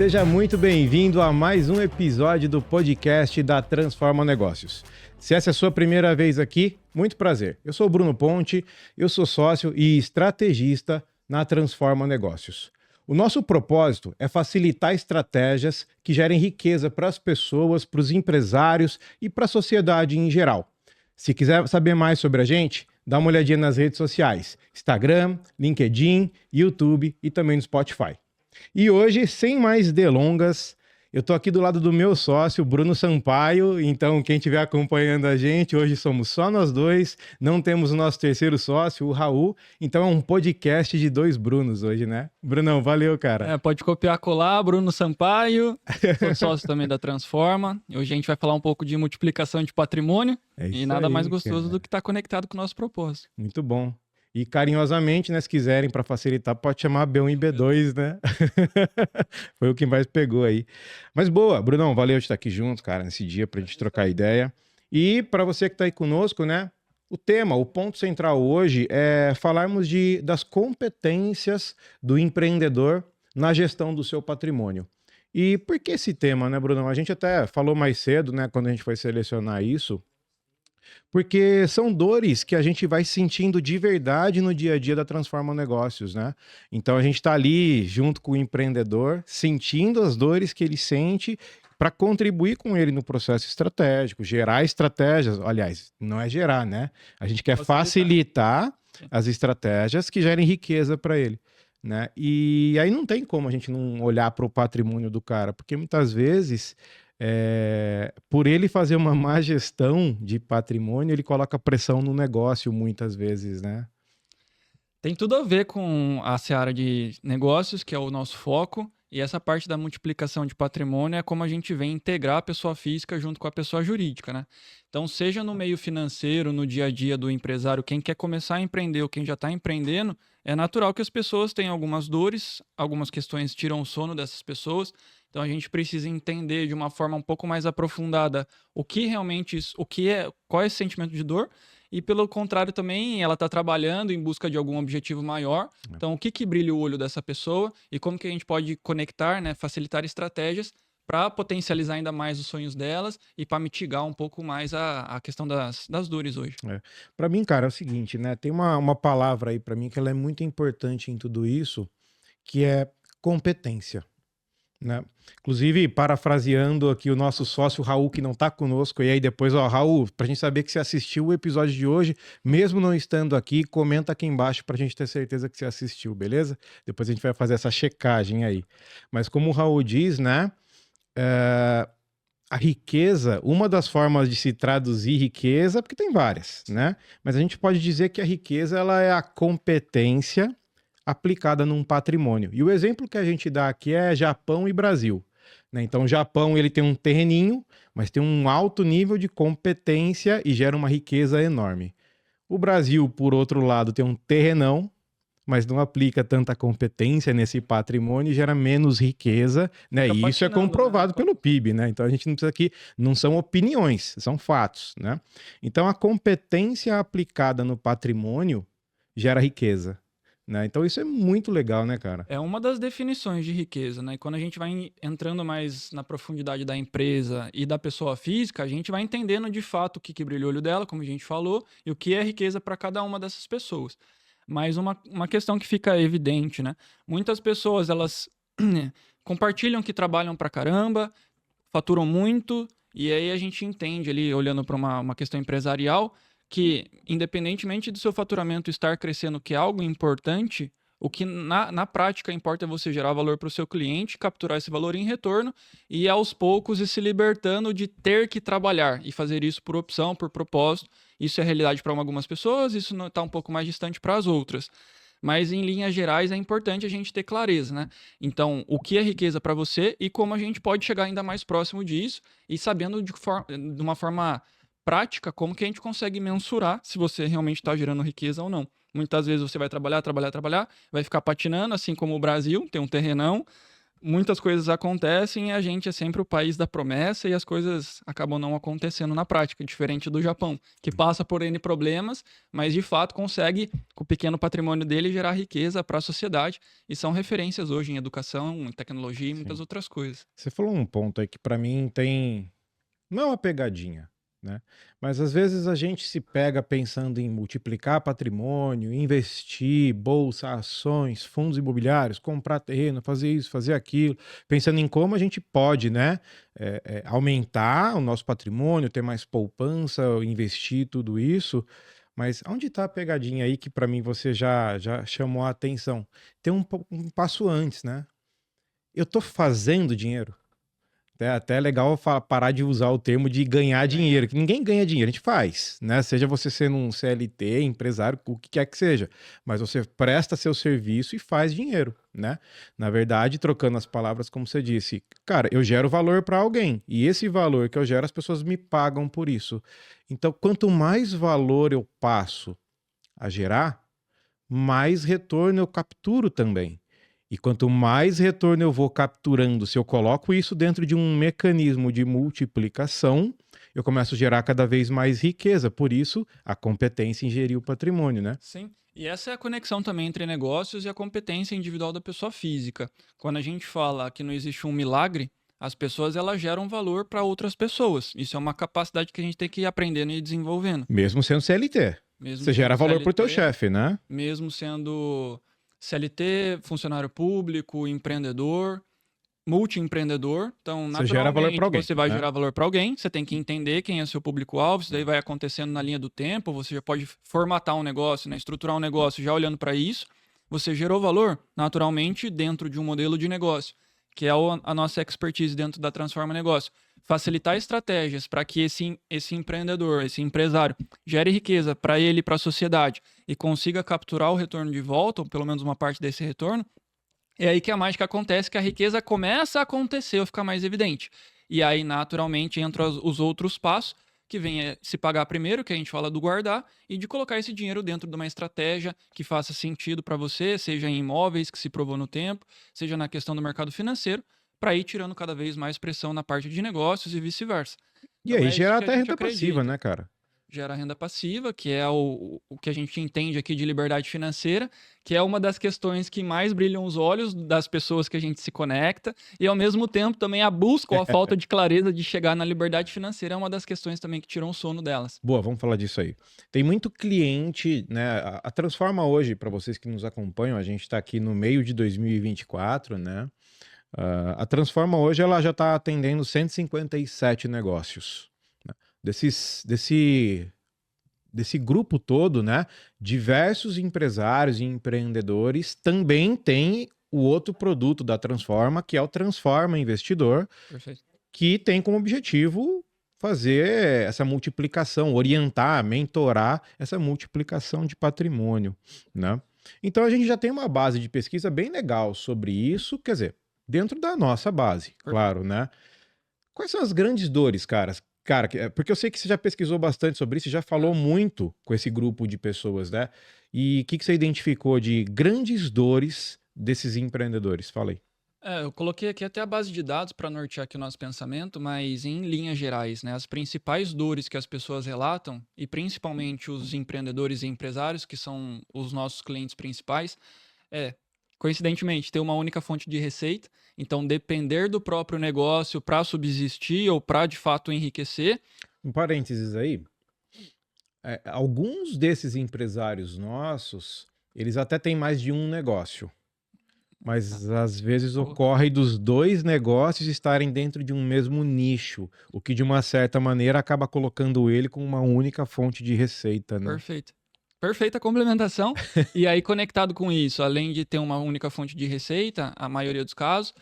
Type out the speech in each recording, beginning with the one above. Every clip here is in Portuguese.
Seja muito bem-vindo a mais um episódio do podcast da Transforma Negócios. Se essa é a sua primeira vez aqui, muito prazer. Eu sou o Bruno Ponte, eu sou sócio e estrategista na Transforma Negócios. O nosso propósito é facilitar estratégias que gerem riqueza para as pessoas, para os empresários e para a sociedade em geral. Se quiser saber mais sobre a gente, dá uma olhadinha nas redes sociais, Instagram, LinkedIn, YouTube e também no Spotify. E hoje, sem mais delongas, eu tô aqui do lado do meu sócio, Bruno Sampaio. Então, quem estiver acompanhando a gente, hoje somos só nós dois, não temos o nosso terceiro sócio, o Raul. Então, é um podcast de dois Brunos hoje, né? Brunão, valeu, cara. Pode copiar, colar, Bruno Sampaio, sou sócio também da Transforma. Hoje a gente vai falar um pouco de multiplicação de patrimônio e nada mais gostoso do que estar conectado com o nosso propósito. Muito bom. E carinhosamente, né, se quiserem, para facilitar, pode chamar B1 e B2, né? Foi o que mais pegou aí. Mas boa, Brunão, valeu de estar aqui junto, cara, nesse dia, para a gente trocar ideia. E para você que está aí conosco, né, o ponto central hoje é falarmos das competências do empreendedor na gestão do seu patrimônio. E por que esse tema, né, Brunão? A gente até falou mais cedo, né, quando a gente foi selecionar isso, porque são dores que a gente vai sentindo de verdade no dia a dia da Transforma Negócios, né? Então a gente está ali junto com o empreendedor, sentindo as dores que ele sente para contribuir com ele no processo estratégico, gerar estratégias. Aliás, não é gerar, né? A gente quer facilitar as estratégias que gerem riqueza para ele, né? E aí não tem como a gente não olhar para o patrimônio do cara, porque muitas vezes por ele fazer uma má gestão de patrimônio, ele coloca pressão no negócio muitas vezes, né? Tem tudo a ver com a seara de negócios, que é o nosso foco, e essa parte da multiplicação de patrimônio é como a gente vem integrar a pessoa física junto com a pessoa jurídica, né? Então, seja no meio financeiro, no dia a dia do empresário, quem quer começar a empreender ou quem já está empreendendo, é natural que as pessoas tenham algumas dores, algumas questões tiram o sono dessas pessoas. Então a gente precisa entender de uma forma um pouco mais aprofundada o que realmente qual é esse sentimento de dor, e pelo contrário também ela está trabalhando em busca de algum objetivo maior. Então o que brilha o olho dessa pessoa e como que a gente pode conectar, né, facilitar estratégias para potencializar ainda mais os sonhos delas e para mitigar um pouco mais a questão das dores hoje. Para mim, cara, é o seguinte, né? Tem uma palavra aí para mim que ela é muito importante em tudo isso, que é competência. Né? Inclusive, parafraseando aqui o nosso sócio Raul, que não está conosco, e aí depois, Raul, para a gente saber que você assistiu o episódio de hoje, mesmo não estando aqui, comenta aqui embaixo para a gente ter certeza que você assistiu, beleza? Depois a gente vai fazer essa checagem aí. Mas como o Raul diz, né, a riqueza, uma das formas de se traduzir riqueza, porque tem várias, né? Mas a gente pode dizer que a riqueza ela é a competência aplicada num patrimônio. E o exemplo que a gente dá aqui é Japão e Brasil, né? Então, o Japão ele tem um terreninho, mas tem um alto nível de competência e gera uma riqueza enorme. O Brasil, por outro lado, tem um terrenão, mas não aplica tanta competência nesse patrimônio e gera menos riqueza, né? E isso é comprovado pelo PIB, né? Então a gente não precisa aqui, não são opiniões, são fatos, né? Então a competência aplicada no patrimônio gera riqueza. Né? Então isso é muito legal, né, cara? É uma das definições de riqueza, né? E quando a gente vai entrando mais na profundidade da empresa e da pessoa física, a gente vai entendendo de fato o que brilha o olho dela, como a gente falou, e o que é riqueza para cada uma dessas pessoas. Mas uma questão que fica evidente, né? Muitas pessoas, elas compartilham que trabalham pra caramba, faturam muito, e aí a gente entende ali, olhando para uma questão empresarial, que independentemente do seu faturamento estar crescendo, que é algo importante, o que na prática importa é você gerar valor para o seu cliente, capturar esse valor em retorno e aos poucos ir se libertando de ter que trabalhar e fazer isso por opção, por propósito. Isso é realidade para algumas pessoas, isso está um pouco mais distante para as outras. Mas em linhas gerais é importante a gente ter clareza, né? Então, o que é riqueza para você e como a gente pode chegar ainda mais próximo disso e sabendo de uma forma prática como que a gente consegue mensurar se você realmente está gerando riqueza ou não. Muitas vezes você vai trabalhar, vai ficar patinando, assim como o Brasil, tem um terrenão, muitas coisas acontecem e a gente é sempre o país da promessa e as coisas acabam não acontecendo na prática, diferente do Japão, que passa por N problemas, mas de fato consegue, com o pequeno patrimônio dele, gerar riqueza para a sociedade e são referências hoje em educação, em tecnologia e muitas Sim. outras coisas. Você falou um ponto aí que para mim tem. Não é uma pegadinha, né? Mas às vezes a gente se pega pensando em multiplicar patrimônio, investir, bolsa, ações, fundos imobiliários, comprar terreno, fazer isso, fazer aquilo, pensando em como a gente pode, né, aumentar o nosso patrimônio, ter mais poupança, investir tudo isso. Mas onde está a pegadinha aí que para mim você já chamou a atenção? Tem um passo antes, né? Eu tô fazendo dinheiro. Até é legal parar de usar o termo de ganhar dinheiro, que ninguém ganha dinheiro, a gente faz, né? Seja você sendo um CLT, empresário, o que quer que seja, mas você presta seu serviço e faz dinheiro, né? Na verdade, trocando as palavras, como você disse, cara, eu gero valor para alguém e esse valor que eu gero, as pessoas me pagam por isso. Então, quanto mais valor eu passo a gerar, mais retorno eu capturo também. E quanto mais retorno eu vou capturando, se eu coloco isso dentro de um mecanismo de multiplicação, eu começo a gerar cada vez mais riqueza. Por isso, a competência em gerir o patrimônio, né? Sim, e essa é a conexão também entre negócios e a competência individual da pessoa física. Quando a gente fala que não existe um milagre, as pessoas elas geram valor para outras pessoas. Isso é uma capacidade que a gente tem que ir aprendendo e desenvolvendo. Mesmo sendo CLT. Mesmo Você gera sendo valor pro teu CLT, chefe, né? mesmo sendo CLT, funcionário público, empreendedor, multiempreendedor. Então, Você gera valor para naturalmente, alguém, você vai né? gerar valor para alguém, você tem que entender quem é seu público-alvo, isso daí vai acontecendo na linha do tempo, você já pode formatar um negócio, né, estruturar um negócio já olhando para isso. Você gerou valor, naturalmente, dentro de um modelo de negócio, que é a nossa expertise dentro da Transforma Negócio. Facilitar estratégias para que esse empreendedor, esse empresário, gere riqueza para ele e para a sociedade e consiga capturar o retorno de volta, ou pelo menos uma parte desse retorno, é aí que a mágica acontece, que a riqueza começa a acontecer ou ficar mais evidente. E aí, naturalmente, entram os outros passos, que vem se pagar primeiro, que a gente fala do guardar, e de colocar esse dinheiro dentro de uma estratégia que faça sentido para você, seja em imóveis, que se provou no tempo, seja na questão do mercado financeiro, para ir tirando cada vez mais pressão na parte de negócios e vice-versa. E Então aí é isso gera que a até gente renda passiva, acredita. né, cara? Gera renda passiva, que é o que a gente entende aqui de liberdade financeira, que é uma das questões que mais brilham os olhos das pessoas que a gente se conecta, e ao mesmo tempo também a busca ou a falta de clareza de chegar na liberdade financeira é uma das questões também que tiram o sono delas. Boa, vamos falar disso aí. Tem muito cliente, né? A Transforma hoje, para vocês que nos acompanham, a gente está aqui no meio de 2024, né? A Transforma hoje ela já está atendendo 157 negócios. Né? Desse grupo todo, né? Diversos empresários e empreendedores também têm o outro produto da Transforma, que é o Transforma Investidor, Perfeito. que tem como objetivo fazer essa multiplicação, orientar, mentorar essa multiplicação de patrimônio, né? Então a gente já tem uma base de pesquisa bem legal sobre isso, quer dizer, dentro da nossa base, claro, né? Quais são as grandes dores, cara? Cara, porque eu sei que você já pesquisou bastante sobre isso, já falou muito com esse grupo de pessoas, né? E o que você identificou de grandes dores desses empreendedores? Fala aí. Eu coloquei aqui até a base de dados para nortear aqui o nosso pensamento, mas em linhas gerais, né, as principais dores que as pessoas relatam, e principalmente os empreendedores e empresários, que são os nossos clientes principais, é, coincidentemente, ter uma única fonte de receita, então depender do próprio negócio para subsistir ou para de fato enriquecer. Um parênteses aí. Alguns desses empresários nossos, eles até têm mais de um negócio, mas às vezes ocorre dos dois negócios estarem dentro de um mesmo nicho, o que de uma certa maneira acaba colocando ele com uma única fonte de receita, né? Perfeito. Perfeita complementação. E aí, conectado com isso, além de ter uma única fonte de receita, a maioria dos casos,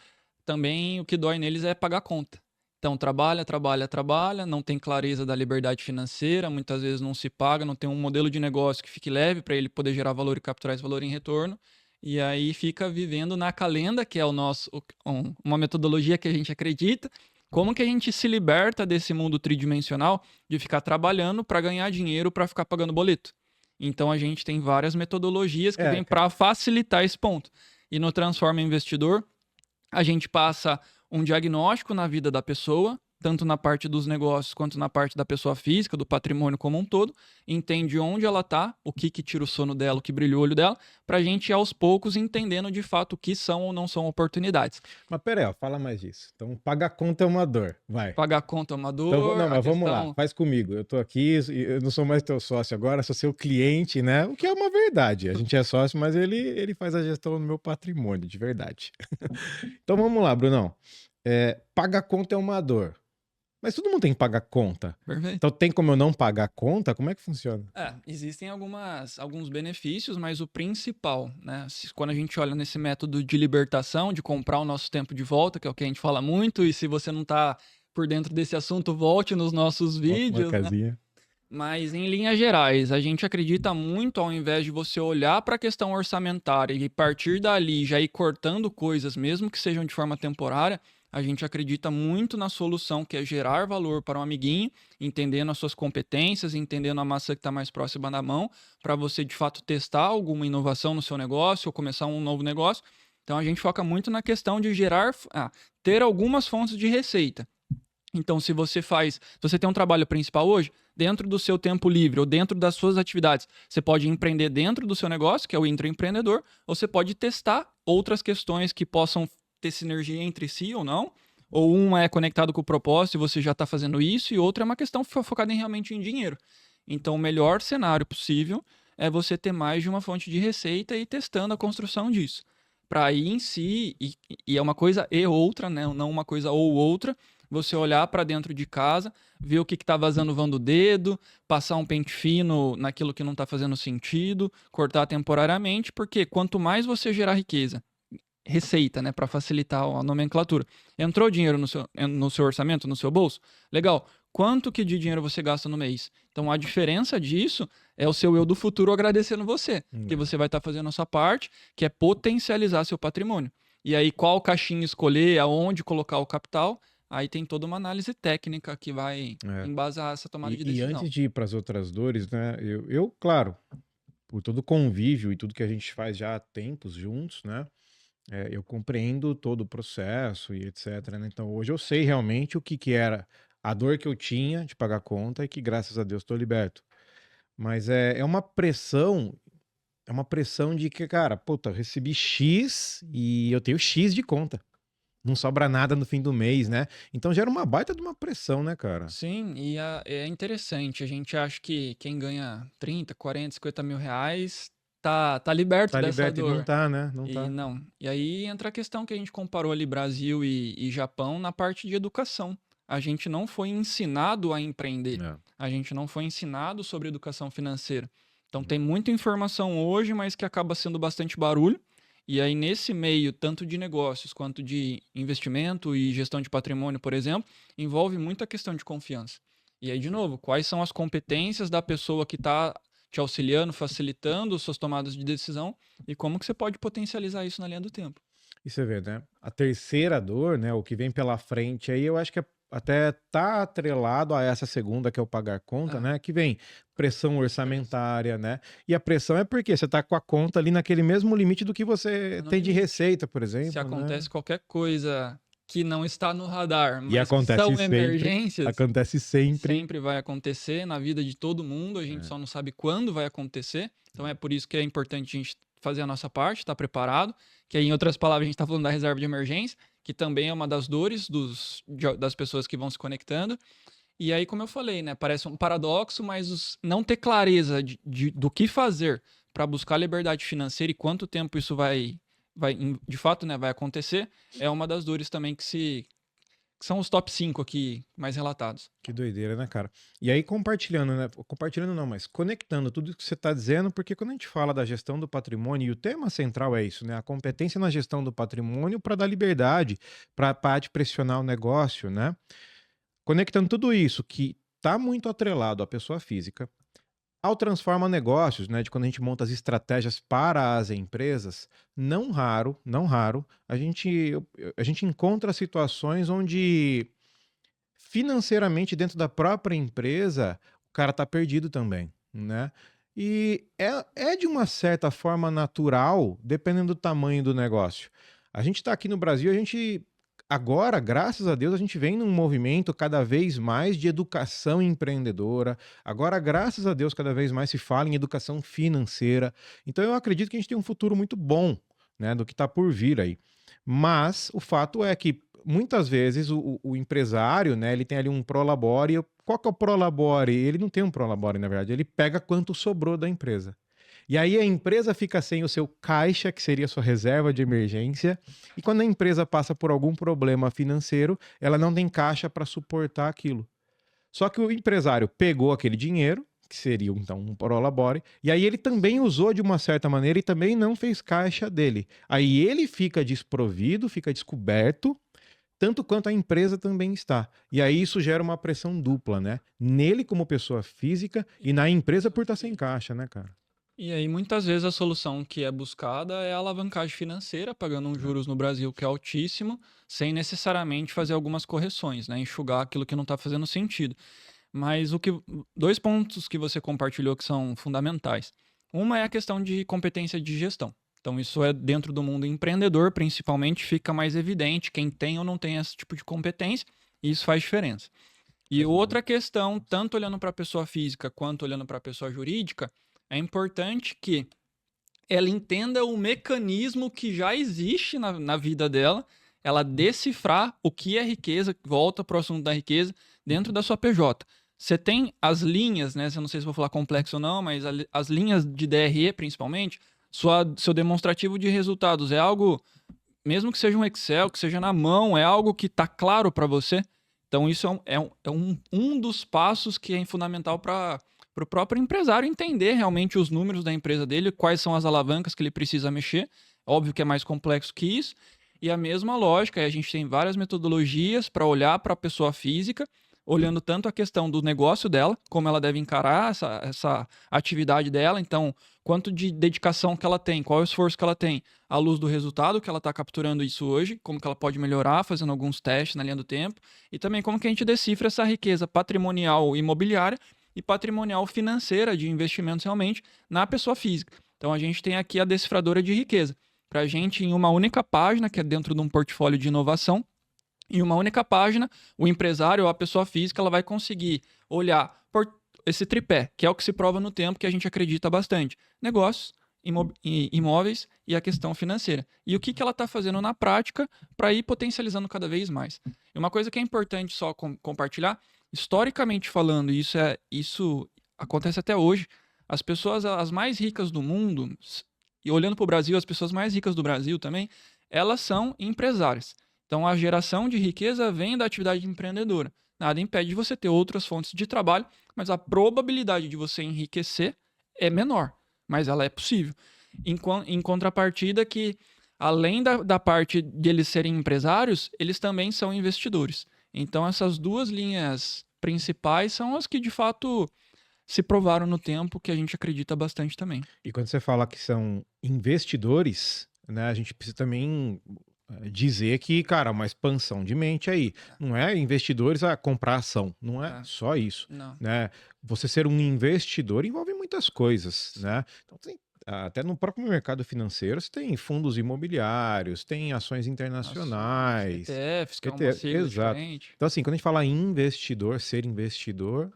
também o que dói neles é pagar conta. Então, trabalha, trabalha, trabalha, não tem clareza da liberdade financeira, muitas vezes não se paga, não tem um modelo de negócio que fique leve para ele poder gerar valor e capturar esse valor em retorno. E aí fica vivendo na calenda, que é uma metodologia que a gente acredita. Como que a gente se liberta desse mundo tridimensional de ficar trabalhando para ganhar dinheiro para ficar pagando boleto? Então a gente tem várias metodologias que vêm para facilitar esse ponto. E no Transforma Investidor, A gente passa um diagnóstico na vida da pessoa, tanto na parte dos negócios quanto na parte da pessoa física, do patrimônio como um todo, entende onde ela está, o que tira o sono dela, o que brilha o olho dela, para a gente ir aos poucos entendendo de fato o que são ou não são oportunidades. Mas pera aí, ó, fala mais disso. Então, pagar conta é uma dor, vai. Pagar conta é uma Então, dor, não, a mas vamos lá, questão... faz comigo. Eu tô aqui, eu não sou mais teu sócio agora, sou seu cliente, né? O que é uma verdade. A gente é sócio, mas ele faz a gestão do meu patrimônio, de verdade. Então vamos lá, Brunão. Pagar conta é uma dor. Mas todo mundo tem que pagar conta. Perfeito. Então tem como eu não pagar conta? Como é que funciona? Existem alguns benefícios, mas o principal, né? Quando a gente olha nesse método de libertação, de comprar o nosso tempo de volta, que é o que a gente fala muito, e se você não tá por dentro desse assunto, volte nos nossos Bota uma vídeos, né? casinha. Mas em linhas gerais, a gente acredita muito, ao invés de você olhar para a questão orçamentária e partir dali já ir cortando coisas, mesmo que sejam de forma temporária, a gente acredita muito na solução que é gerar valor para um amiguinho, entendendo as suas competências, entendendo a massa que está mais próxima da mão, para você de fato testar alguma inovação no seu negócio ou começar um novo negócio. Então a gente foca muito na questão de ter algumas fontes de receita. Então, se você tem um trabalho principal hoje, dentro do seu tempo livre ou dentro das suas atividades, você pode empreender dentro do seu negócio, que é o intraempreendedor, ou você pode testar outras questões que possam ter sinergia entre si ou não, ou uma é conectado com o propósito e você já está fazendo isso, e outra é uma questão focada realmente em dinheiro. Então, o melhor cenário possível é você ter mais de uma fonte de receita e ir testando a construção disso. Para aí em si, e é uma coisa e outra, né? Não uma coisa ou outra, você olhar para dentro de casa, ver o que está vazando vão do dedo, passar um pente fino naquilo que não está fazendo sentido, cortar temporariamente, porque quanto mais você gerar receita, né, para facilitar a nomenclatura, entrou dinheiro no seu orçamento, no seu bolso, legal, quanto que de dinheiro você gasta no mês? Então a diferença disso é o seu eu do futuro agradecendo você, que você vai estar fazendo a sua parte, que é potencializar seu patrimônio. E aí qual caixinha escolher, aonde colocar o capital, aí tem toda uma análise técnica que vai embasar essa tomada de E decisão. antes de ir para as outras dores, né? Eu, claro, por todo o convívio e tudo que a gente faz já há tempos juntos, né? Eu compreendo todo o processo e etc, né? Então hoje eu sei realmente o que era a dor que eu tinha de pagar conta e que graças a Deus estou liberto. Mas é uma pressão de que, cara, puta, eu recebi X e eu tenho X de conta. Não sobra nada no fim do mês, né? Então gera uma baita de uma pressão, né, cara? Sim, e é interessante. A gente acha que quem ganha 30, 40, 50 mil reais tá liberto Tá dessa liberto e não dor. tá, né? Não E tá. não. E aí entra a questão que a gente comparou ali Brasil e Japão na parte de educação. A gente não foi ensinado a empreender. É. A gente não foi ensinado sobre educação financeira. Então tem muita informação hoje, mas que acaba sendo bastante barulho. E aí, nesse meio, tanto de negócios quanto de investimento e gestão de patrimônio, por exemplo, envolve muita questão de confiança. E aí, de novo, quais são as competências da pessoa que está te auxiliando, facilitando suas tomadas de decisão e como que você pode potencializar isso na linha do tempo. E você vê, né? A terceira dor, né? O que vem pela frente aí, eu acho que até tá atrelado a essa segunda, que é o pagar conta, Ah, né? Que vem pressão orçamentária, né? E a pressão é porque você tá com a conta ali naquele mesmo limite do que você no tem de limite. receita, por Se exemplo, né? acontece qualquer coisa que não está no radar, E mas que acontece são sempre, emergências, acontece sempre. sempre vai acontecer na vida de todo mundo, a gente só não sabe quando vai acontecer. Então é por isso que é importante a gente fazer a nossa parte, estar preparado, que aí, em outras palavras, a gente está falando da reserva de emergência, que também é uma das dores das pessoas que vão se conectando. E aí, como eu falei, né, parece um paradoxo, mas não ter clareza do que fazer para buscar liberdade financeira e quanto tempo isso de fato, né, vai acontecer, é uma das dores também que são os top 5 aqui mais relatados. Que doideira, né, cara? E aí, compartilhando, né? Compartilhando não, mas conectando tudo que você está dizendo, porque quando a gente fala da gestão do patrimônio, e o tema central é isso, né? A competência na gestão do patrimônio para dar liberdade, para parar de pressionar o negócio, né? Conectando tudo isso, que está muito atrelado à pessoa física, ao transforma negócios, né? De quando a gente monta as estratégias para as empresas, não raro, a gente encontra situações onde financeiramente dentro da própria empresa, o cara tá perdido também, né? E é de uma certa forma natural, dependendo do tamanho do negócio. A gente está aqui no Brasil, a gente agora, graças a Deus, a gente vem num movimento cada vez mais de educação empreendedora. Agora, graças a Deus, cada vez mais se fala em educação financeira. Então, eu acredito que a gente tem um futuro muito bom, né, do que está por vir aí. Mas o fato é que muitas vezes o empresário, né, ele tem ali um prolabore. Qual que é o prolabore? Ele não tem um prolabore, na verdade. Ele pega quanto sobrou da empresa. E aí a empresa fica sem o seu caixa, que seria a sua reserva de emergência, e quando a empresa passa por algum problema financeiro, ela não tem caixa para suportar aquilo. Só que o empresário pegou aquele dinheiro, que seria então um prolabore, e aí ele também usou de uma certa maneira e também não fez caixa dele. Aí ele fica desprovido, fica descoberto, tanto quanto a empresa também está. E aí isso gera uma pressão dupla, né? Nele como pessoa física e na empresa por estar sem caixa, né, cara? E aí, muitas vezes, a solução que é buscada é a alavancagem financeira, pagando um juros no Brasil que é altíssimo, sem necessariamente fazer algumas correções, né? Enxugar aquilo que não está fazendo sentido. Mas dois pontos que você compartilhou que são fundamentais. Uma é a questão de competência de gestão. Então, isso é dentro do mundo empreendedor, principalmente, fica mais evidente quem tem ou não tem esse tipo de competência, e isso faz diferença. E outra questão, tanto olhando para a pessoa física quanto olhando para a pessoa jurídica, é importante que ela entenda o mecanismo que já existe na vida dela, ela decifrar o que é riqueza, volta para o assunto da riqueza, dentro da sua PJ. Você tem as linhas, né? Eu não sei se vou falar complexo ou não, mas as linhas de DRE, principalmente, seu demonstrativo de resultados é algo, mesmo que seja um Excel, que seja na mão, é algo que está claro para você. Então, isso um dos passos que é fundamental para o próprio empresário entender realmente os números da empresa dele, quais são as alavancas que ele precisa mexer. Óbvio que é mais complexo que isso. E a mesma lógica, a gente tem várias metodologias para olhar para a pessoa física, olhando tanto a questão do negócio dela, como ela deve encarar essa atividade dela, então, quanto de dedicação que ela tem, qual é o esforço que ela tem, à luz do resultado que ela está capturando isso hoje, como que ela pode melhorar, fazendo alguns testes na linha do tempo, e também como que a gente decifra essa riqueza patrimonial imobiliária e patrimonial financeira de investimentos realmente na pessoa física. Então, a gente tem aqui a decifradora de riqueza. Para a gente, em uma única página, que é dentro de um portfólio de inovação, em uma única página, o empresário ou a pessoa física ela vai conseguir olhar por esse tripé, que é o que se prova no tempo, que a gente acredita bastante. Negócios, imóveis e a questão financeira. E o que ela está fazendo na prática para ir potencializando cada vez mais. E uma coisa que é importante só compartilhar, historicamente falando, isso acontece até hoje, as pessoas as mais ricas do mundo, e olhando para o Brasil, as pessoas mais ricas do Brasil também, elas são empresárias. Então, a geração de riqueza vem da atividade empreendedora. Nada impede de você ter outras fontes de trabalho, mas a probabilidade de você enriquecer é menor, mas ela é possível. Em contrapartida que, além da parte de eles serem empresários, eles também são investidores. Então, essas duas linhas principais são as que, de fato, se provaram no tempo, que a gente acredita bastante também. E quando você fala que são investidores, né, a gente precisa também dizer que, cara, uma expansão de mente aí. Não é investidores a comprar ação, não é só isso, Não. né? Você ser um investidor envolve muitas coisas, né? Então, até no próprio mercado financeiro, você tem fundos imobiliários, tem ações internacionais, ETFs, que é uma sigla exato. diferente. Então, assim, quando a gente fala em investidor, ser investidor,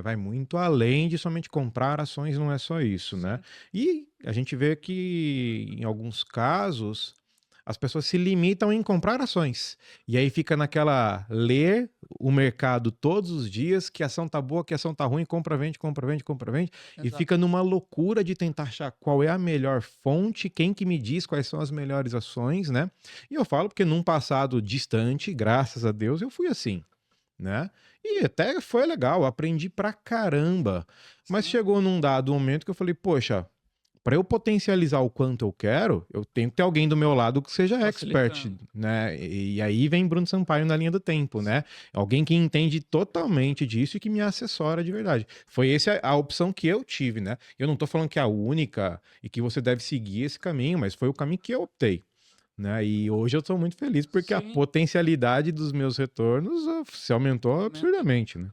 vai muito além de somente comprar ações, não é só isso, né? E a gente vê que, em alguns casos, as pessoas se limitam em comprar ações. E aí fica naquela ler o mercado todos os dias, que ação tá boa, que ação tá ruim, compra, vende, compra, vende, compra, vende. E Exato. fica numa loucura de tentar achar qual é a melhor fonte, quem que me diz quais são as melhores ações, né? E eu falo porque num passado distante, graças a Deus, eu fui assim, né? E até foi legal, aprendi pra caramba. Mas chegou num dado momento que eu falei, poxa, para eu potencializar o quanto eu quero, eu tenho que ter alguém do meu lado que seja expert, né? E aí vem Bruno Sampaio na linha do tempo, né? Alguém que entende totalmente disso e que me assessora de verdade. Foi essa a opção que eu tive, né? Eu não tô falando que é a única e que você deve seguir esse caminho, mas foi o caminho que eu optei, né? E hoje eu estou muito feliz porque a potencialidade dos meus retornos se aumentou absurdamente, né?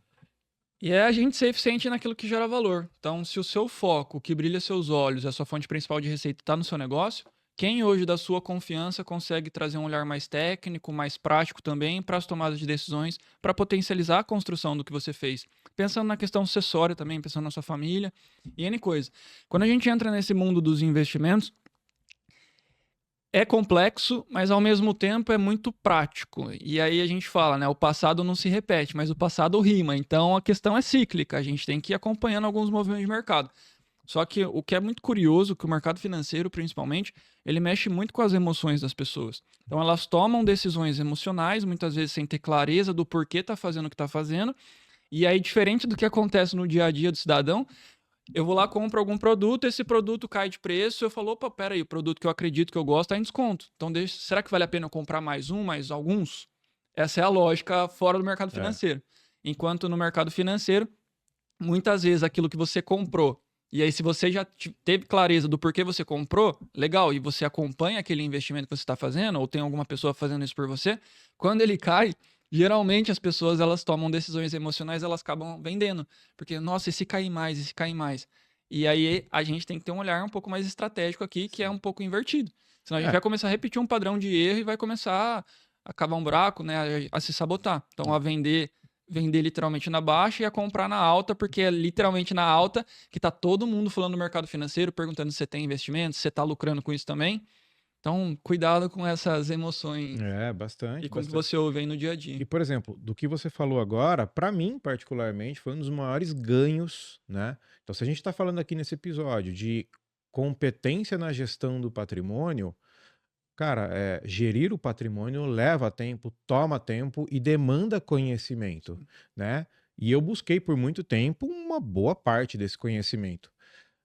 E é a gente ser eficiente naquilo que gera valor. Então, se o seu foco, o que brilha seus olhos, a sua fonte principal de receita está no seu negócio, quem hoje da sua confiança consegue trazer um olhar mais técnico, mais prático também para as tomadas de decisões, para potencializar a construção do que você fez. Pensando na questão sucessória também, pensando na sua família e N coisa. Quando a gente entra nesse mundo dos investimentos, é complexo, mas ao mesmo tempo é muito prático. E aí a gente fala, né? O passado não se repete, mas o passado rima. Então a questão é cíclica. A gente tem que ir acompanhando alguns movimentos de mercado. Só que o que é muito curioso, que o mercado financeiro, principalmente, ele mexe muito com as emoções das pessoas. Então elas tomam decisões emocionais, muitas vezes sem ter clareza do porquê tá fazendo o que tá fazendo. E aí, diferente do que acontece no dia a dia do cidadão, eu vou lá, compro algum produto, esse produto cai de preço, eu falo, opa, peraí, o produto que eu acredito que eu gosto tá em desconto. Então, será que vale a pena eu comprar mais um, mais alguns? Essa é a lógica fora do mercado financeiro. Enquanto no mercado financeiro, muitas vezes aquilo que você comprou, e aí se você já teve clareza do porquê você comprou, legal, e você acompanha aquele investimento que você está fazendo, ou tem alguma pessoa fazendo isso por você, quando ele cai, geralmente as pessoas elas tomam decisões emocionais, elas acabam vendendo. Porque, nossa, e se cair mais, e se cair mais? E aí a gente tem que ter um olhar um pouco mais estratégico aqui, que é um pouco invertido. Senão a gente vai começar a repetir um padrão de erro e vai começar a cavar um buraco, né, a se sabotar. Então, a vender literalmente na baixa e a comprar na alta, porque é literalmente na alta que tá todo mundo falando no mercado financeiro, perguntando se você tem investimento, se você tá lucrando com isso também. Então, cuidado com essas emoções Bastante, e com o que bastante. você ouve aí no dia a dia. E, por exemplo, do que você falou agora, para mim, particularmente, foi um dos maiores ganhos, né? Então, se a gente está falando aqui nesse episódio de competência na gestão do patrimônio, cara, gerir o patrimônio leva tempo, toma tempo e demanda conhecimento, né? E eu busquei por muito tempo uma boa parte desse conhecimento.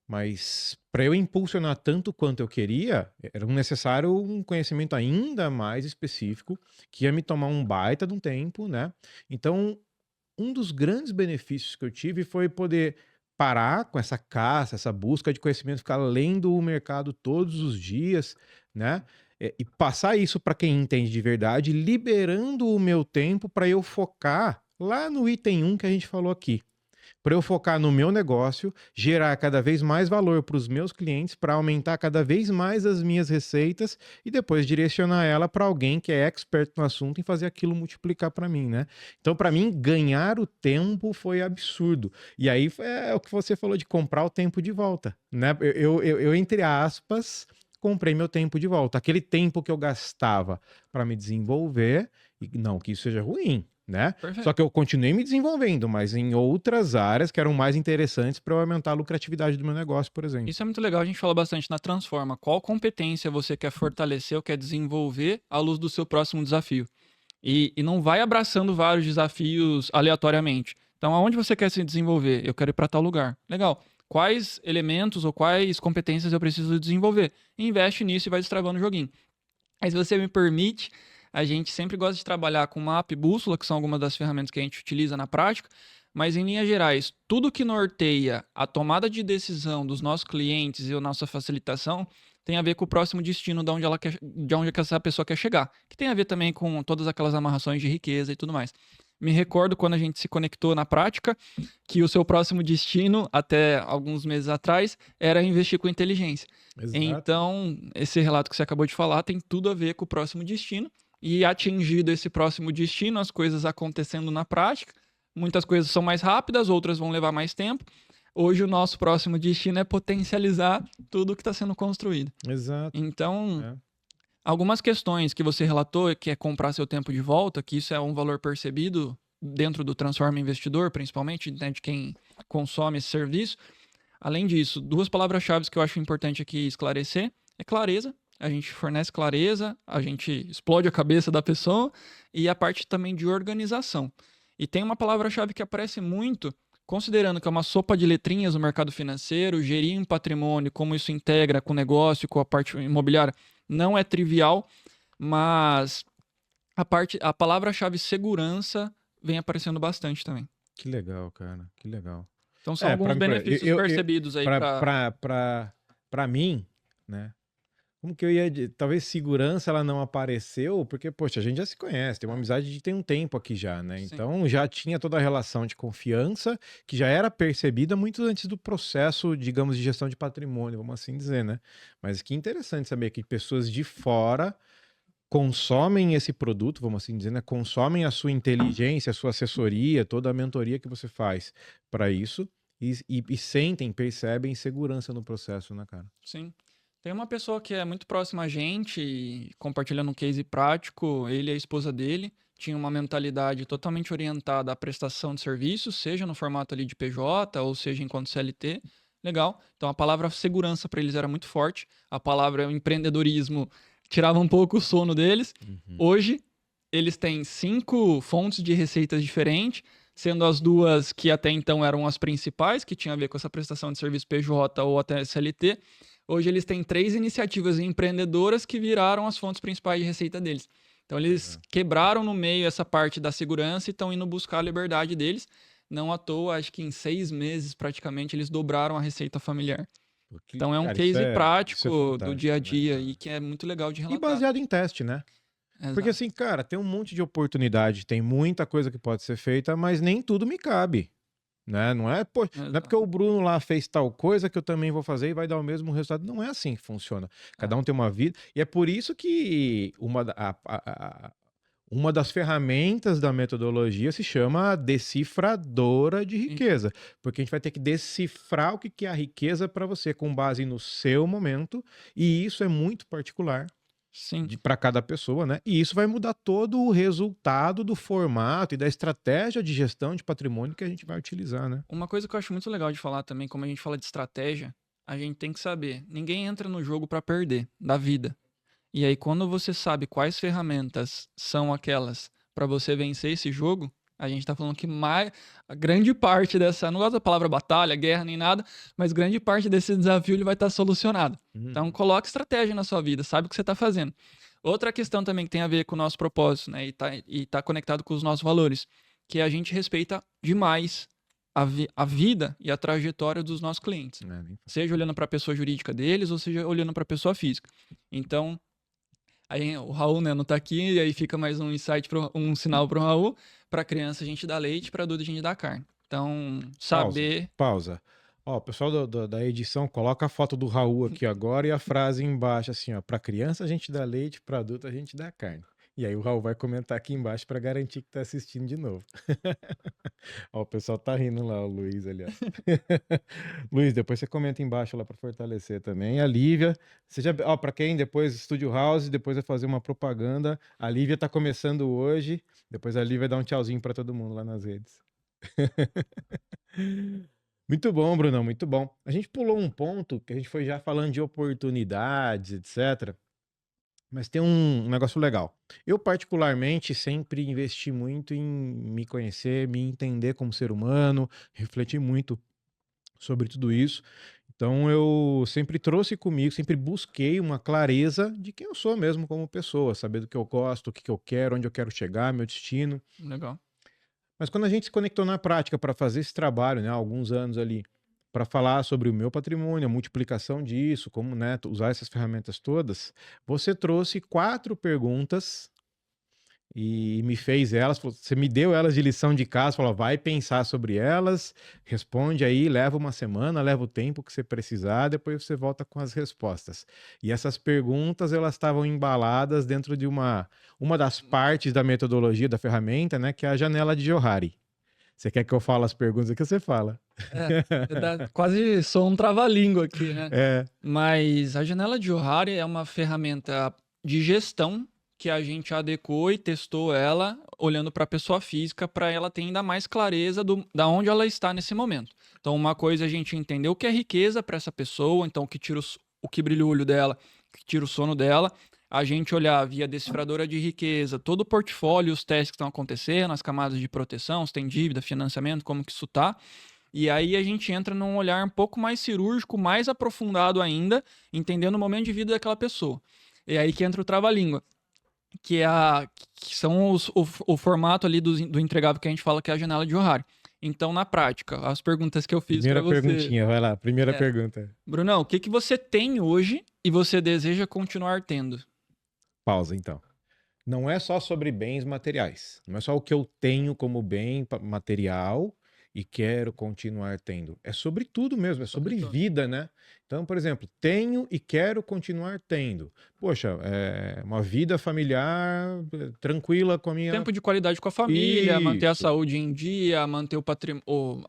Mas para eu impulsionar tanto quanto eu queria, era necessário um conhecimento ainda mais específico, que ia me tomar um baita de um tempo, né? Então, um dos grandes benefícios que eu tive foi poder parar com essa caça, essa busca de conhecimento, ficar lendo o mercado todos os dias, né? E passar isso para quem entende de verdade, liberando o meu tempo para eu focar lá no item 1 que a gente falou aqui, para eu focar no meu negócio, gerar cada vez mais valor para os meus clientes, para aumentar cada vez mais as minhas receitas e depois direcionar ela para alguém que é expert no assunto e fazer aquilo multiplicar para mim, né? Então, para mim, ganhar o tempo foi absurdo. E aí é o que você falou de comprar o tempo de volta, né? Eu entre aspas, comprei meu tempo de volta. Aquele tempo que eu gastava para me desenvolver, e não que isso seja ruim, né? Perfeito. Só que eu continuei me desenvolvendo, mas em outras áreas que eram mais interessantes para eu aumentar a lucratividade do meu negócio, por exemplo. Isso é muito legal, a gente fala bastante na Transforma. Qual competência você quer fortalecer ou quer desenvolver à luz do seu próximo desafio? E não vai abraçando vários desafios aleatoriamente. Então, aonde você quer se desenvolver? Eu quero ir para tal lugar. Legal. Quais elementos ou quais competências eu preciso desenvolver? Investe nisso e vai destravando o joguinho. Aí, se você me permite, a gente sempre gosta de trabalhar com mapa e bússola, que são algumas das ferramentas que a gente utiliza na prática, mas em linhas gerais, tudo que norteia a tomada de decisão dos nossos clientes e a nossa facilitação tem a ver com o próximo destino de onde que essa pessoa quer chegar, que tem a ver também com todas aquelas amarrações de riqueza e tudo mais. Me recordo quando a gente se conectou na prática, que o seu próximo destino, até alguns meses atrás, era investir com inteligência. Exato. Então, esse relato que você acabou de falar tem tudo a ver com o próximo destino. E atingido esse próximo destino, as coisas acontecendo na prática, muitas coisas são mais rápidas, outras vão levar mais tempo. Hoje o nosso próximo destino é potencializar tudo que está sendo construído. Exato. Então, algumas questões que você relatou, que é comprar seu tempo de volta, que isso é um valor percebido dentro do Transforma Investidor, principalmente, né, de quem consome esse serviço. Além disso, duas palavras-chave que eu acho importante aqui esclarecer é clareza. A gente fornece clareza, a gente explode a cabeça da pessoa e a parte também de organização. E tem uma palavra-chave que aparece muito, considerando que é uma sopa de letrinhas no mercado financeiro, gerir um patrimônio, como isso integra com o negócio, com a parte imobiliária, não é trivial, mas a palavra-chave segurança vem aparecendo bastante também. Que legal, cara, que legal. Então são alguns benefícios percebidos aí para mim, né? Como que eu ia. Talvez segurança ela não apareceu, porque, poxa, a gente já se conhece, tem uma amizade de tem um tempo aqui já, né? Sim, Então já tinha toda a relação de confiança que já era percebida muito antes do processo, digamos, de gestão de patrimônio, vamos assim dizer, né? Mas que interessante saber que pessoas de fora consomem esse produto, vamos assim dizer, né? Consomem a sua inteligência, a sua assessoria, toda a mentoria que você faz para isso e sentem, percebem segurança no processo, né, cara? sim. Tem uma pessoa que é muito próxima a gente, e compartilhando um case prático, ele e a esposa dele tinham uma mentalidade totalmente orientada à prestação de serviços, seja no formato ali de PJ ou seja enquanto CLT. Legal. Então a palavra segurança para eles era muito forte. A palavra empreendedorismo tirava um pouco o sono deles. Uhum. Hoje, eles têm 5 fontes de receitas diferentes, sendo as 2 que até então eram as principais, que tinham a ver com essa prestação de serviço PJ ou até CLT. Hoje eles têm 3 iniciativas empreendedoras que viraram as fontes principais de receita deles. Então eles Legal. quebraram no meio essa parte da segurança e estão indo buscar a liberdade deles. Não à toa, acho que em 6 meses praticamente eles dobraram a receita familiar. Porque, Então é um cara, case isso é prático do dia a fantástico, né, dia cara? e que é muito legal de E relatar. baseado em teste, né? Porque Exato, assim, cara, tem um monte de oportunidade, tem muita coisa que pode ser feita, mas nem tudo me cabe, né? Não é, pô, não é porque exato. o Bruno lá fez tal coisa que eu também vou fazer e vai dar o mesmo resultado. Não é assim que funciona. É. Cada um tem uma vida e é por isso que uma das ferramentas da metodologia se chama decifradora de E- riqueza, porque a gente vai ter que decifrar o que que é a riqueza para você com base no seu momento, e isso é muito particular Sim. para cada pessoa, né? E isso vai mudar todo o resultado do formato e da estratégia de gestão de patrimônio que a gente vai utilizar, né? Uma coisa que eu acho muito legal de falar também, como a gente fala de estratégia, a gente tem que saber, ninguém entra no jogo para perder, da vida. E aí quando você sabe quais ferramentas são aquelas para você vencer esse jogo, a gente tá falando que a grande parte dessa, não gosto da palavra batalha, guerra nem nada, mas grande parte desse desafio ele vai estar solucionado. Então Uhum. coloque estratégia na sua vida, sabe o que você está fazendo. Outra questão também que tem a ver com o nosso propósito, né, e tá conectado com os nossos valores, que a gente respeita demais a vida e a trajetória dos nossos clientes, É, nem seja olhando para a pessoa jurídica deles ou seja olhando para a pessoa física. Então, aí o Raul, né, não tá aqui, e aí fica mais um insight, um sinal pro Raul. Pra criança a gente dá leite, pra adulto a gente dá carne. Então, Pausa, saber. pausa. Ó, pessoal da edição, coloca a foto do Raul aqui agora e a frase embaixo, assim, ó. Para criança a gente dá leite, para adulto a gente dá carne. E aí o Raul vai comentar aqui embaixo para garantir que tá assistindo de novo. Ó, o pessoal tá rindo lá, o Luiz ali, ó. Luiz, depois você comenta embaixo lá para fortalecer também. A Lívia, seja, ó, para quem depois Studio House, depois vai fazer uma propaganda. A Lívia tá começando hoje. Depois a Lívia dá um tchauzinho para todo mundo lá nas redes. Muito bom, Brunão, muito bom. A gente pulou um ponto que a gente foi já falando de oportunidades, etc. Mas tem um negócio legal. Eu, particularmente, sempre investi muito em me conhecer, me entender como ser humano, refletir muito sobre tudo isso. Então, eu sempre trouxe comigo, sempre busquei uma clareza de quem eu sou mesmo como pessoa, saber do que eu gosto, o que que eu quero, onde eu quero chegar, meu destino. Legal. Mas quando a gente se conectou na prática para fazer esse trabalho, né, há alguns anos ali, para falar sobre o meu patrimônio, a multiplicação disso, como, né, usar essas ferramentas todas, você trouxe 4 perguntas e me fez elas, você me deu elas de lição de casa, falou, vai pensar sobre elas, responde aí, leva uma semana, leva o tempo que você precisar, depois você volta com as respostas. E essas perguntas, elas estavam embaladas dentro de uma das partes da metodologia da ferramenta, né, que é a janela de Johari. Você quer que eu fale as perguntas aqui, você fala. Quase sou um trava-língua aqui, né? É. Mas a janela de Johari é uma ferramenta de gestão que a gente adequou e testou ela olhando para a pessoa física para ela ter ainda mais clareza da onde ela está nesse momento. Então, uma coisa é a gente entender o que é riqueza para essa pessoa, então o que brilha o olho dela, o que tira o sono dela. A gente olhar via decifradora de riqueza, todo o portfólio, os testes que estão acontecendo, as camadas de proteção, se tem dívida, financiamento, como que isso tá. E aí a gente entra num olhar um pouco mais cirúrgico, mais aprofundado ainda, entendendo o momento de vida daquela pessoa. É aí que entra o trava-língua, que são o formato ali do entregável que a gente fala que é a janela de Johari. Então, na prática, as perguntas que eu fiz para Primeira você. perguntinha, vai lá. Primeira É, pergunta. Brunão, o que que você tem hoje e você deseja continuar tendo? Pausa, então. Não é só sobre bens materiais. Não é só o que eu tenho como bem material e quero continuar tendo. É sobre tudo mesmo, é Sobre sobre tudo. vida, né? Então, por exemplo, tenho e quero continuar tendo. Poxa, uma vida familiar tranquila com a minha. Tempo de qualidade com a família, manter a Isso, saúde em dia, manter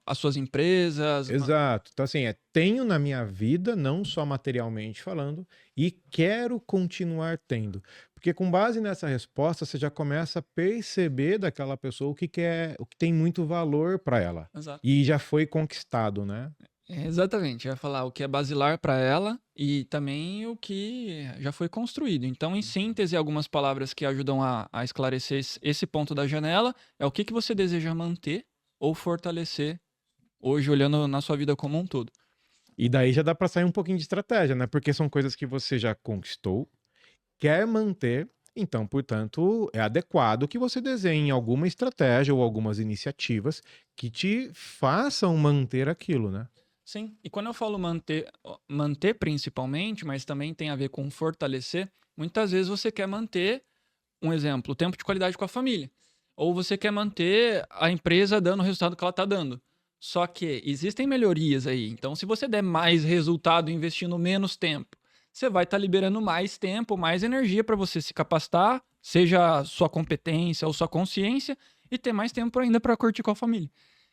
as suas empresas. exato. Então, assim, tenho na minha vida, não só materialmente falando, e quero continuar tendo. Porque com base nessa resposta, você já começa a perceber daquela pessoa o que quer, o que tem muito valor para ela. Exato. E já foi conquistado, né? Exatamente, eu ia falar o que é basilar para ela e também o que já foi construído. Então, em síntese, algumas palavras que ajudam a esclarecer esse ponto da janela é o que que você deseja manter ou fortalecer hoje, olhando na sua vida como um todo. E daí já dá para sair um pouquinho de estratégia, né? Porque são coisas que você já conquistou, quer manter, então, portanto, é adequado que você desenhe alguma estratégia ou algumas iniciativas que te façam manter aquilo, né? Sim, e quando eu falo manter principalmente, mas também tem a ver com fortalecer, muitas vezes você quer manter, um exemplo, o tempo de qualidade com a família. Ou você quer manter a empresa dando o resultado que ela está dando. Só que existem melhorias aí. Então, se você der mais resultado investindo menos tempo, você vai estar liberando mais tempo, mais energia para você se capacitar, seja sua competência ou sua consciência, e ter mais tempo ainda para curtir com a família.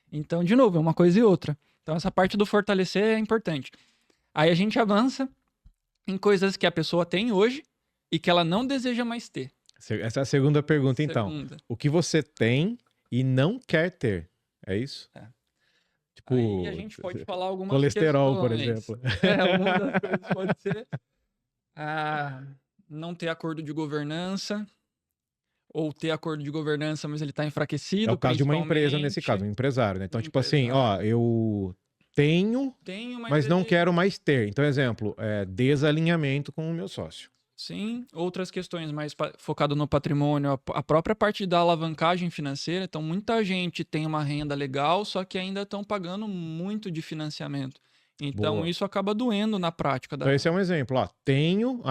Então, de novo, é uma coisa e outra. Então, essa parte do fortalecer é importante. Aí a gente avança em coisas que a pessoa tem hoje e que ela não deseja mais ter. Essa é a segunda pergunta, então. Segunda. O que você tem e não quer ter? É isso? É. Tipo, Aí a gente pode falar algumas colesterol, por questões. exemplo. Uma das coisas pode ser não ter acordo de governança, ou ter acordo de governança, mas ele está É enfraquecido, o caso de uma empresa nesse caso, um empresário, né? Então, Um tipo assim, ó, empresário. eu tenho, Tenho, mas não ele... quero mais ter. Então, exemplo, desalinhamento com o meu sócio. Sim, outras questões mais focado no patrimônio, a própria parte da alavancagem financeira. Então, muita gente tem uma renda legal, só que ainda estão pagando muito de financiamento. Então, Boa. isso acaba doendo na prática. Então, esse é um exemplo, ó. Tenho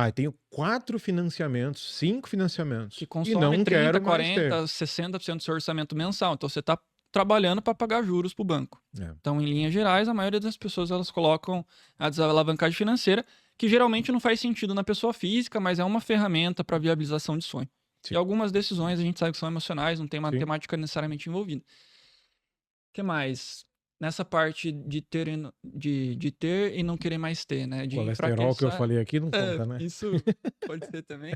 4 financiamentos, 5 financiamentos. Que E consome não 30, quero mais 40, ter. 60% do seu orçamento mensal. Então, você está trabalhando para pagar juros para o banco. É. Então, em linhas gerais, a maioria das pessoas elas colocam a desalavancagem financeira, que geralmente não faz sentido na pessoa física, mas é uma ferramenta para viabilização de sonho. Sim. E algumas decisões a gente sabe que são emocionais, não tem matemática necessariamente envolvida. O que mais? Nessa parte de ter e não querer mais ter, né? De Colesterol que eu enfraquecer. falei aqui não conta, né? Isso pode ser também.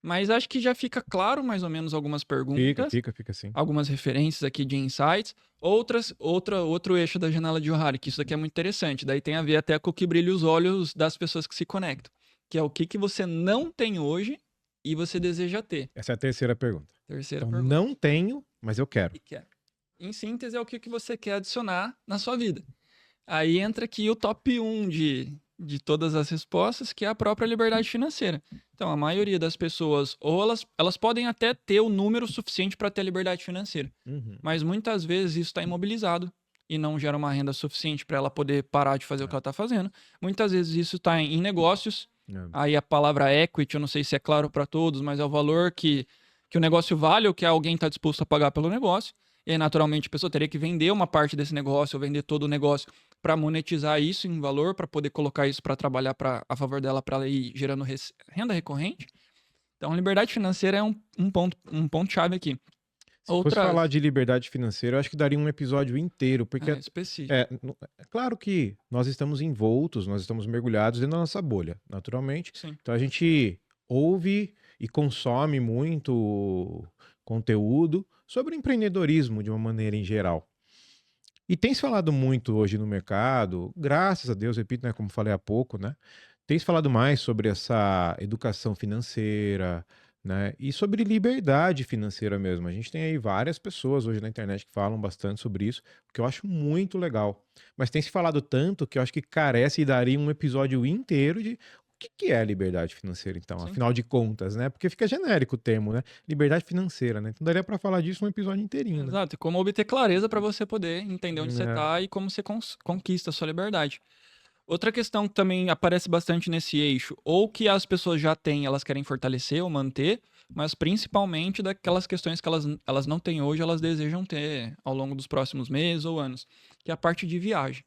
Mas acho que já fica claro mais ou menos algumas perguntas. Fica sim. Algumas referências aqui de insights. Outro eixo da janela de Ohara, que isso daqui é muito interessante. Daí tem a ver até com o que brilha os olhos das pessoas que se conectam. Que é o que você não tem hoje e você deseja ter. Essa é a terceira pergunta. Terceira Então, pergunta. não tenho, mas eu quero. E quer. Em síntese, é o que você quer adicionar na sua vida. Aí entra aqui o top 1 de todas as respostas, que é a própria liberdade financeira. Então, a maioria das pessoas, ou elas podem até ter o número suficiente para ter liberdade financeira, mas muitas vezes isso está imobilizado e não gera uma renda suficiente para ela poder parar de fazer o que ela está fazendo. Muitas vezes isso está em negócios. Aí a palavra equity, eu não sei se é claro para todos, mas é o valor que o negócio vale ou que alguém está disposto a pagar pelo negócio. E aí, naturalmente, a pessoa teria que vender uma parte desse negócio ou vender todo o negócio para monetizar isso em valor, para poder colocar isso para trabalhar a favor dela, para ela ir gerando renda recorrente. Então, liberdade financeira é um ponto-chave aqui. Se fosse falar de liberdade financeira, eu acho que daria um episódio inteiro, porque específico. É claro que nós estamos envoltos, nós estamos mergulhados dentro da nossa bolha, naturalmente. Sim. Então a gente ouve e consome muito conteúdo sobre empreendedorismo de uma maneira em geral. E tem se falado muito hoje no mercado, graças a Deus, repito, né, como falei há pouco, né? Tem se falado mais sobre essa educação financeira, né? E sobre liberdade financeira mesmo. A gente tem aí várias pessoas hoje na internet que falam bastante sobre isso, o que eu acho muito legal. Mas tem se falado tanto que eu acho que carece e daria um episódio inteiro de o que é a liberdade financeira, então? Sim. Afinal de contas, né? Porque fica genérico o termo, né? Liberdade financeira, né? Então daria para falar disso um episódio inteirinho, né? Exato. E como obter clareza para você poder entender onde você É, tá e como você conquista a sua liberdade. Outra questão que também aparece bastante nesse eixo, ou que as pessoas já têm, elas querem fortalecer ou manter, mas principalmente daquelas questões que elas não têm hoje, elas desejam ter ao longo dos próximos meses ou anos, que é a parte de viagem.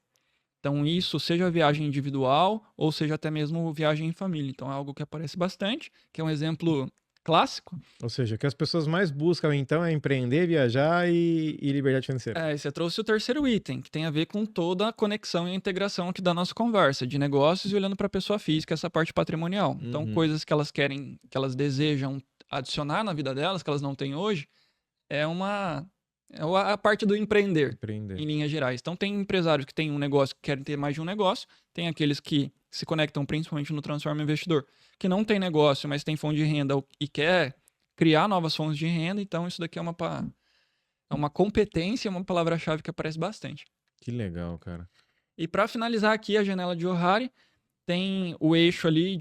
Então, isso, seja viagem individual ou seja até mesmo viagem em família. Então, é algo que aparece bastante, que é um exemplo clássico. ou seja, o que as pessoas mais buscam, então, é empreender, viajar e liberdade financeira. E você trouxe o terceiro item, que tem a ver com toda a conexão e a integração aqui da nossa conversa, de negócios e olhando para a pessoa física, essa parte patrimonial. Então, Uhum. coisas que elas querem, que elas desejam adicionar na vida delas, que elas não têm hoje, é a parte do empreender, Empreender. em linhas gerais. Então, tem empresários que têm um negócio, que querem ter mais de um negócio, tem aqueles que se conectam principalmente no Transforma Investidor, que não tem negócio, mas tem fonte de renda e quer criar novas fontes de renda. Então, isso daqui é uma competência, uma palavra-chave que aparece bastante. Que legal, cara. E para finalizar aqui a janela de Ohari, tem o eixo ali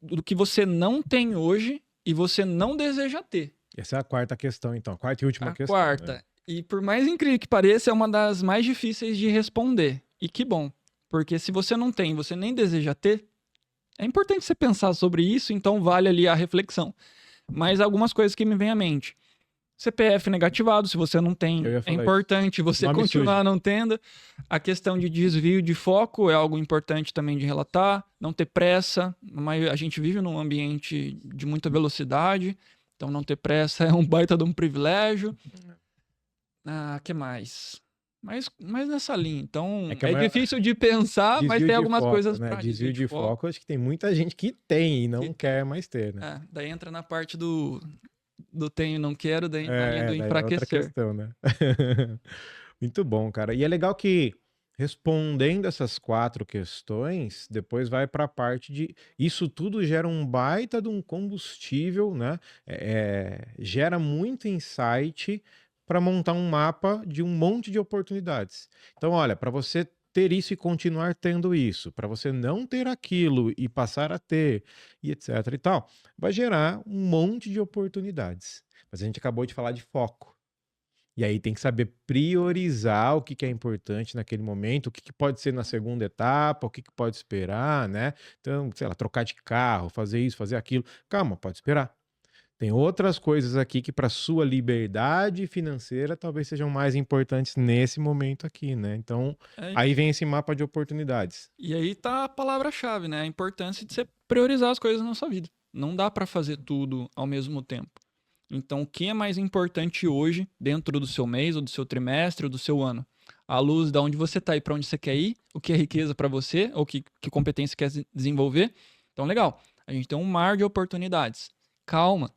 do que você não tem hoje e você não deseja ter. Essa é a quarta questão, então. Quarta e última A questão. quarta. Né? E por mais incrível que pareça, é uma das mais difíceis de responder. E que bom. Porque se você não tem, você nem deseja ter, é importante você pensar sobre isso, então vale ali a reflexão. Mas algumas coisas que me vêm à mente. CPF negativado, se você não tem, Eu ia é falar importante você Nome continuar sujo. não tendo. A questão de desvio de foco é algo importante também de relatar. Não ter pressa. A gente vive num ambiente de muita velocidade, então não ter pressa é um baita de um privilégio. Que mais? Mas nessa linha. Então, É que a é maior- difícil de pensar, mas Desvio tem de algumas foco, coisas né? para Desvio de foco, acho que tem muita gente que tem e não quer mais ter, né? Daí entra na parte do tenho e não quero, daí na linha do Daí é outra enfraquecer. questão, né? Muito bom, cara. E é legal que respondendo essas quatro questões, depois vai para a parte de isso tudo gera um baita de um combustível, né? Gera muito insight para montar um mapa de um monte de oportunidades. Então, olha, para você ter isso e continuar tendo isso, para você não ter aquilo e passar a ter, e etc e tal, vai gerar um monte de oportunidades. Mas a gente acabou de falar de foco. E aí tem que saber priorizar o que que é importante naquele momento, o que que pode ser na segunda etapa, o que que pode esperar, né? Então, sei lá, trocar de carro, fazer isso, fazer aquilo. Calma, pode esperar. Tem outras coisas aqui que para sua liberdade financeira talvez sejam mais importantes nesse momento aqui, né? Então, É, aí vem esse mapa de oportunidades. e aí tá a palavra-chave, né? A importância de você priorizar as coisas na sua vida. Não dá para fazer tudo ao mesmo tempo. Então, o que é mais importante hoje, dentro do seu mês, ou do seu trimestre, ou do seu ano? À luz de onde você está e para onde você quer ir, o que é riqueza para você, ou que competência quer desenvolver. Então, legal. A gente tem um mar de oportunidades. Calma,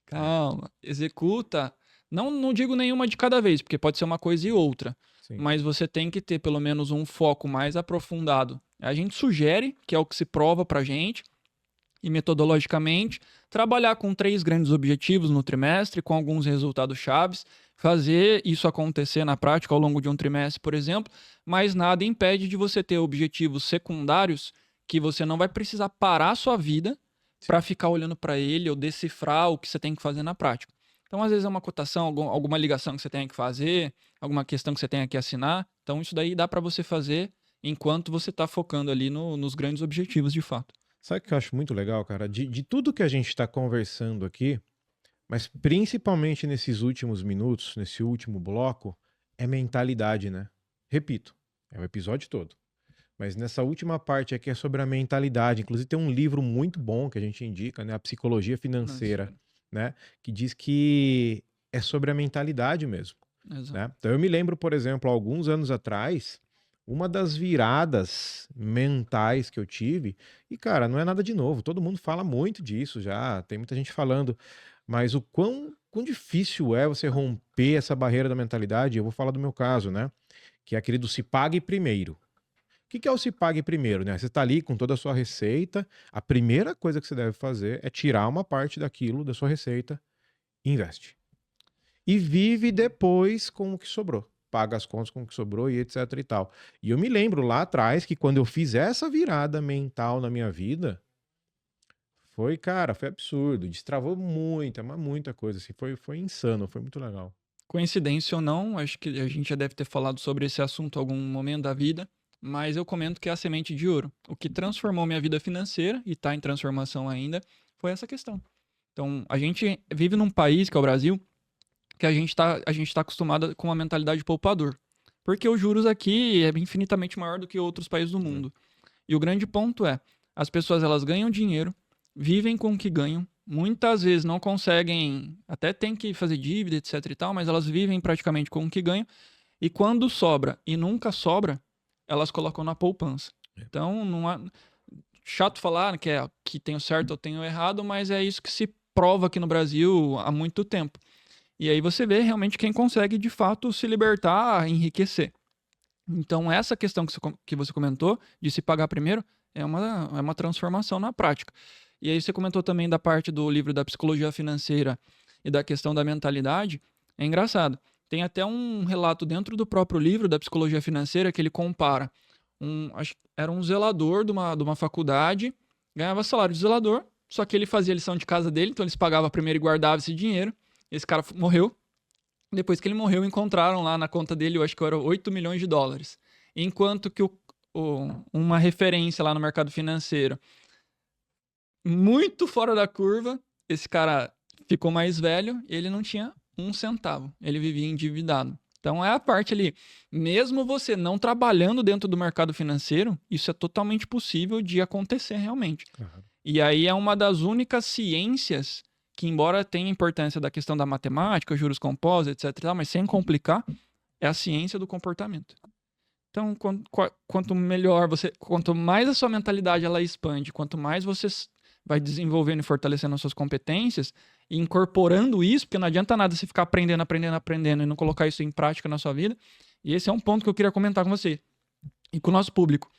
calma. Executa. Não digo nenhuma de cada vez, porque pode ser uma coisa e outra. Sim. Mas você tem que ter pelo menos um foco mais aprofundado. A gente sugere, que é o que se prova para gente, e metodologicamente, trabalhar com 3 grandes objetivos no trimestre, com alguns resultados chaves, fazer isso acontecer na prática ao longo de um trimestre, por exemplo, mas nada impede de você ter objetivos secundários que você não vai precisar parar a sua vida para ficar olhando para ele ou decifrar o que você tem que fazer na prática. Então, às vezes é uma cotação, alguma ligação que você tenha que fazer, alguma questão que você tenha que assinar. Então, isso daí dá para você fazer enquanto você está focando ali nos grandes objetivos de fato. Sabe o que eu acho muito legal, cara? De tudo que a gente está conversando aqui, mas principalmente nesses últimos minutos, nesse último bloco, é mentalidade, né? Repito, é o episódio todo. Mas nessa última parte aqui é sobre a mentalidade. Inclusive tem um livro muito bom que a gente indica, né? A Psicologia Financeira, né? Que diz que é sobre a mentalidade mesmo, Exato. né? Então eu me lembro, por exemplo, alguns anos atrás, uma das viradas mentais que eu tive, e cara, não é nada de novo, todo mundo fala muito disso já, tem muita gente falando, mas o quão difícil é você romper essa barreira da mentalidade, eu vou falar do meu caso, né? Que é aquele do se pague primeiro. O que é o se pague primeiro, né? Você está ali com toda a sua receita, a primeira coisa que você deve fazer é tirar uma parte daquilo da sua receita e investe. E vive depois com o que sobrou. Paga as contas com o que sobrou e etc e tal. E eu me lembro lá atrás que quando eu fiz essa virada mental na minha vida, Foi, cara, foi absurdo. Destravou muita, mas muita coisa. Assim, foi insano, foi muito legal. Coincidência ou não, acho que a gente já deve ter falado sobre esse assunto em algum momento da vida, mas eu comento que é a semente de ouro. O que transformou minha vida financeira, e está em transformação ainda, foi essa questão. Então, a gente vive num país, que é o Brasil, que a gente tá acostumado com uma mentalidade de poupador. Porque os juros aqui é infinitamente maior do que outros países do Uhum. mundo. E o grande ponto é, as pessoas elas ganham dinheiro, vivem com o que ganham, muitas vezes não conseguem, até tem que fazer dívida, etc e tal, mas elas vivem praticamente com o que ganham, e quando sobra e nunca sobra, elas colocam na poupança. É. Então, não há chato falar que tenho certo ou tenho errado, mas é isso que se prova aqui no Brasil há muito tempo. E aí você vê realmente quem consegue de fato se libertar, enriquecer. Então, essa questão que você comentou, de se pagar primeiro, é uma transformação na prática. E aí você comentou também da parte do livro da psicologia financeira e da questão da mentalidade. É engraçado. Tem até um relato dentro do próprio livro da psicologia financeira que ele compara. Acho que era um zelador de uma faculdade, ganhava salário de zelador, só que ele fazia a lição de casa dele, então eles pagavam primeiro e guardavam esse dinheiro. Esse cara morreu, depois que ele morreu, encontraram lá na conta dele, eu acho que era 8 milhões de dólares. Enquanto que uma referência lá no mercado financeiro, muito fora da curva, esse cara ficou mais velho e ele não tinha um centavo. Ele vivia endividado. Então é a parte ali. Mesmo você não trabalhando dentro do mercado financeiro, isso é totalmente possível de acontecer realmente. Aham. E aí é uma das únicas ciências que, embora tenha importância da questão da matemática, juros compostos, etc, e tal, mas sem complicar, é a ciência do comportamento. Então, quanto melhor você, quanto mais a sua mentalidade ela expande, quanto mais você vai desenvolvendo e fortalecendo as suas competências e incorporando isso, porque não adianta nada você ficar aprendendo, aprendendo, aprendendo e não colocar isso em prática na sua vida. E esse é um ponto que eu queria comentar com você e com o nosso público.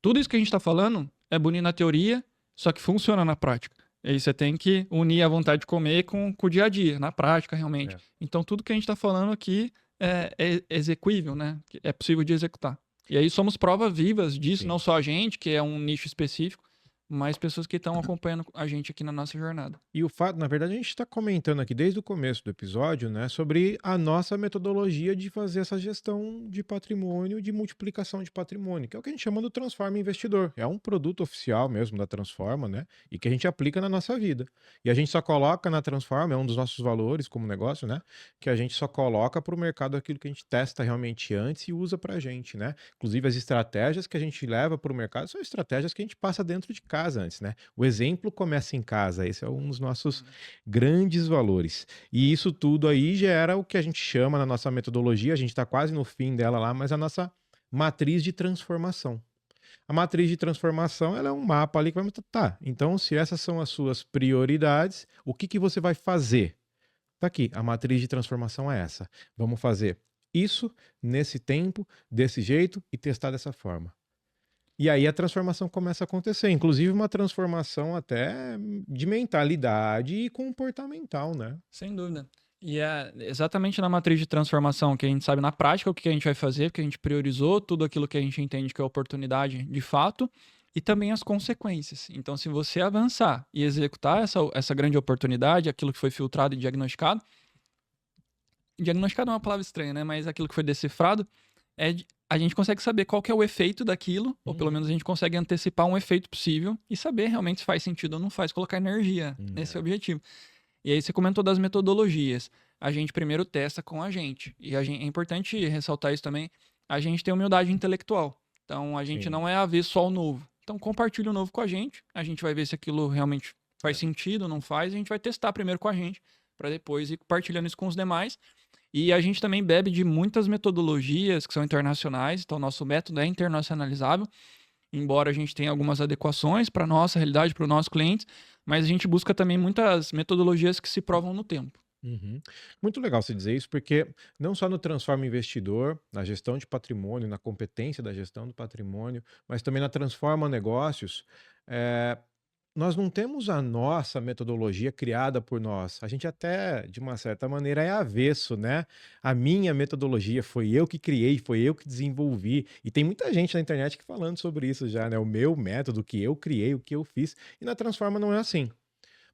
Tudo isso que a gente está falando é bonito na teoria, só que funciona na prática. E aí você tem que unir a vontade de comer com o dia a dia, na prática, realmente. É. Então, tudo que a gente está falando aqui é execuível, né? É possível de executar. E aí somos provas vivas disso, Sim. não só a gente, que é um nicho específico, mas pessoas que estão acompanhando a gente aqui na nossa jornada. E o fato, na verdade, a gente está comentando aqui desde o começo do episódio, né, sobre a nossa metodologia de fazer essa gestão de patrimônio, de multiplicação de patrimônio, que é o que a gente chama do Transforma Investidor. É um produto oficial mesmo da Transforma, né, e que a gente aplica na nossa vida. E a gente só coloca na Transforma, é um dos nossos valores como negócio, né, que a gente só coloca para o mercado aquilo que a gente testa realmente antes e usa para a gente, né. Inclusive as estratégias que a gente leva para o mercado são estratégias que a gente passa dentro de casa antes, né. O exemplo começa em casa, esse é um dos nossos grandes valores. E isso tudo aí gera o que a gente chama na nossa metodologia, a gente está quase no fim dela lá, mas a nossa matriz de transformação. A matriz de transformação, ela é um mapa ali que vai mostrar, tá, então se essas são as suas prioridades, o que que você vai fazer? Tá aqui, a matriz de transformação é essa. Vamos fazer isso, nesse tempo, desse jeito e testar dessa forma. E aí a transformação começa a acontecer, inclusive uma transformação até de mentalidade e comportamental, né. Sem dúvida. E é exatamente na matriz de transformação que a gente sabe na prática o que a gente vai fazer, porque a gente priorizou tudo aquilo que a gente entende que é oportunidade de fato, e também as consequências. Então, se você avançar e executar essa grande oportunidade, aquilo que foi filtrado e diagnosticado é uma palavra estranha, né? Mas aquilo que foi decifrado, a gente consegue saber qual que é o efeito daquilo, ou pelo Uhum. menos a gente consegue antecipar um efeito possível e saber realmente se faz sentido ou não faz, colocar energia nesse É. objetivo. E aí você comentou das metodologias. A gente primeiro testa com a gente. E é importante ressaltar isso também. A gente tem humildade intelectual. Então a gente Sim. não é avesso ao novo. Então compartilha o novo com a gente. A gente vai ver se aquilo realmente faz É. sentido, não faz. A gente vai testar primeiro com a gente, para depois ir compartilhando isso com os demais. E a gente também bebe de muitas metodologias que são internacionais. Então nosso método é internacionalizável, embora a gente tenha algumas adequações para a nossa realidade, para o nosso cliente, mas a gente busca também muitas metodologias que se provam no tempo. Uhum. Muito legal você dizer isso, porque não só no Transforma Investidor, na gestão de patrimônio, na competência da gestão do patrimônio, mas também na Transforma Negócios, eh, nós não temos a nossa metodologia criada por nós. A gente até, de uma certa maneira, é avesso, né? A minha metodologia foi eu que criei, foi eu que desenvolvi. E tem muita gente na internet que falando sobre isso já, né? O meu método que eu criei, o que eu fiz. E na Transforma não é assim.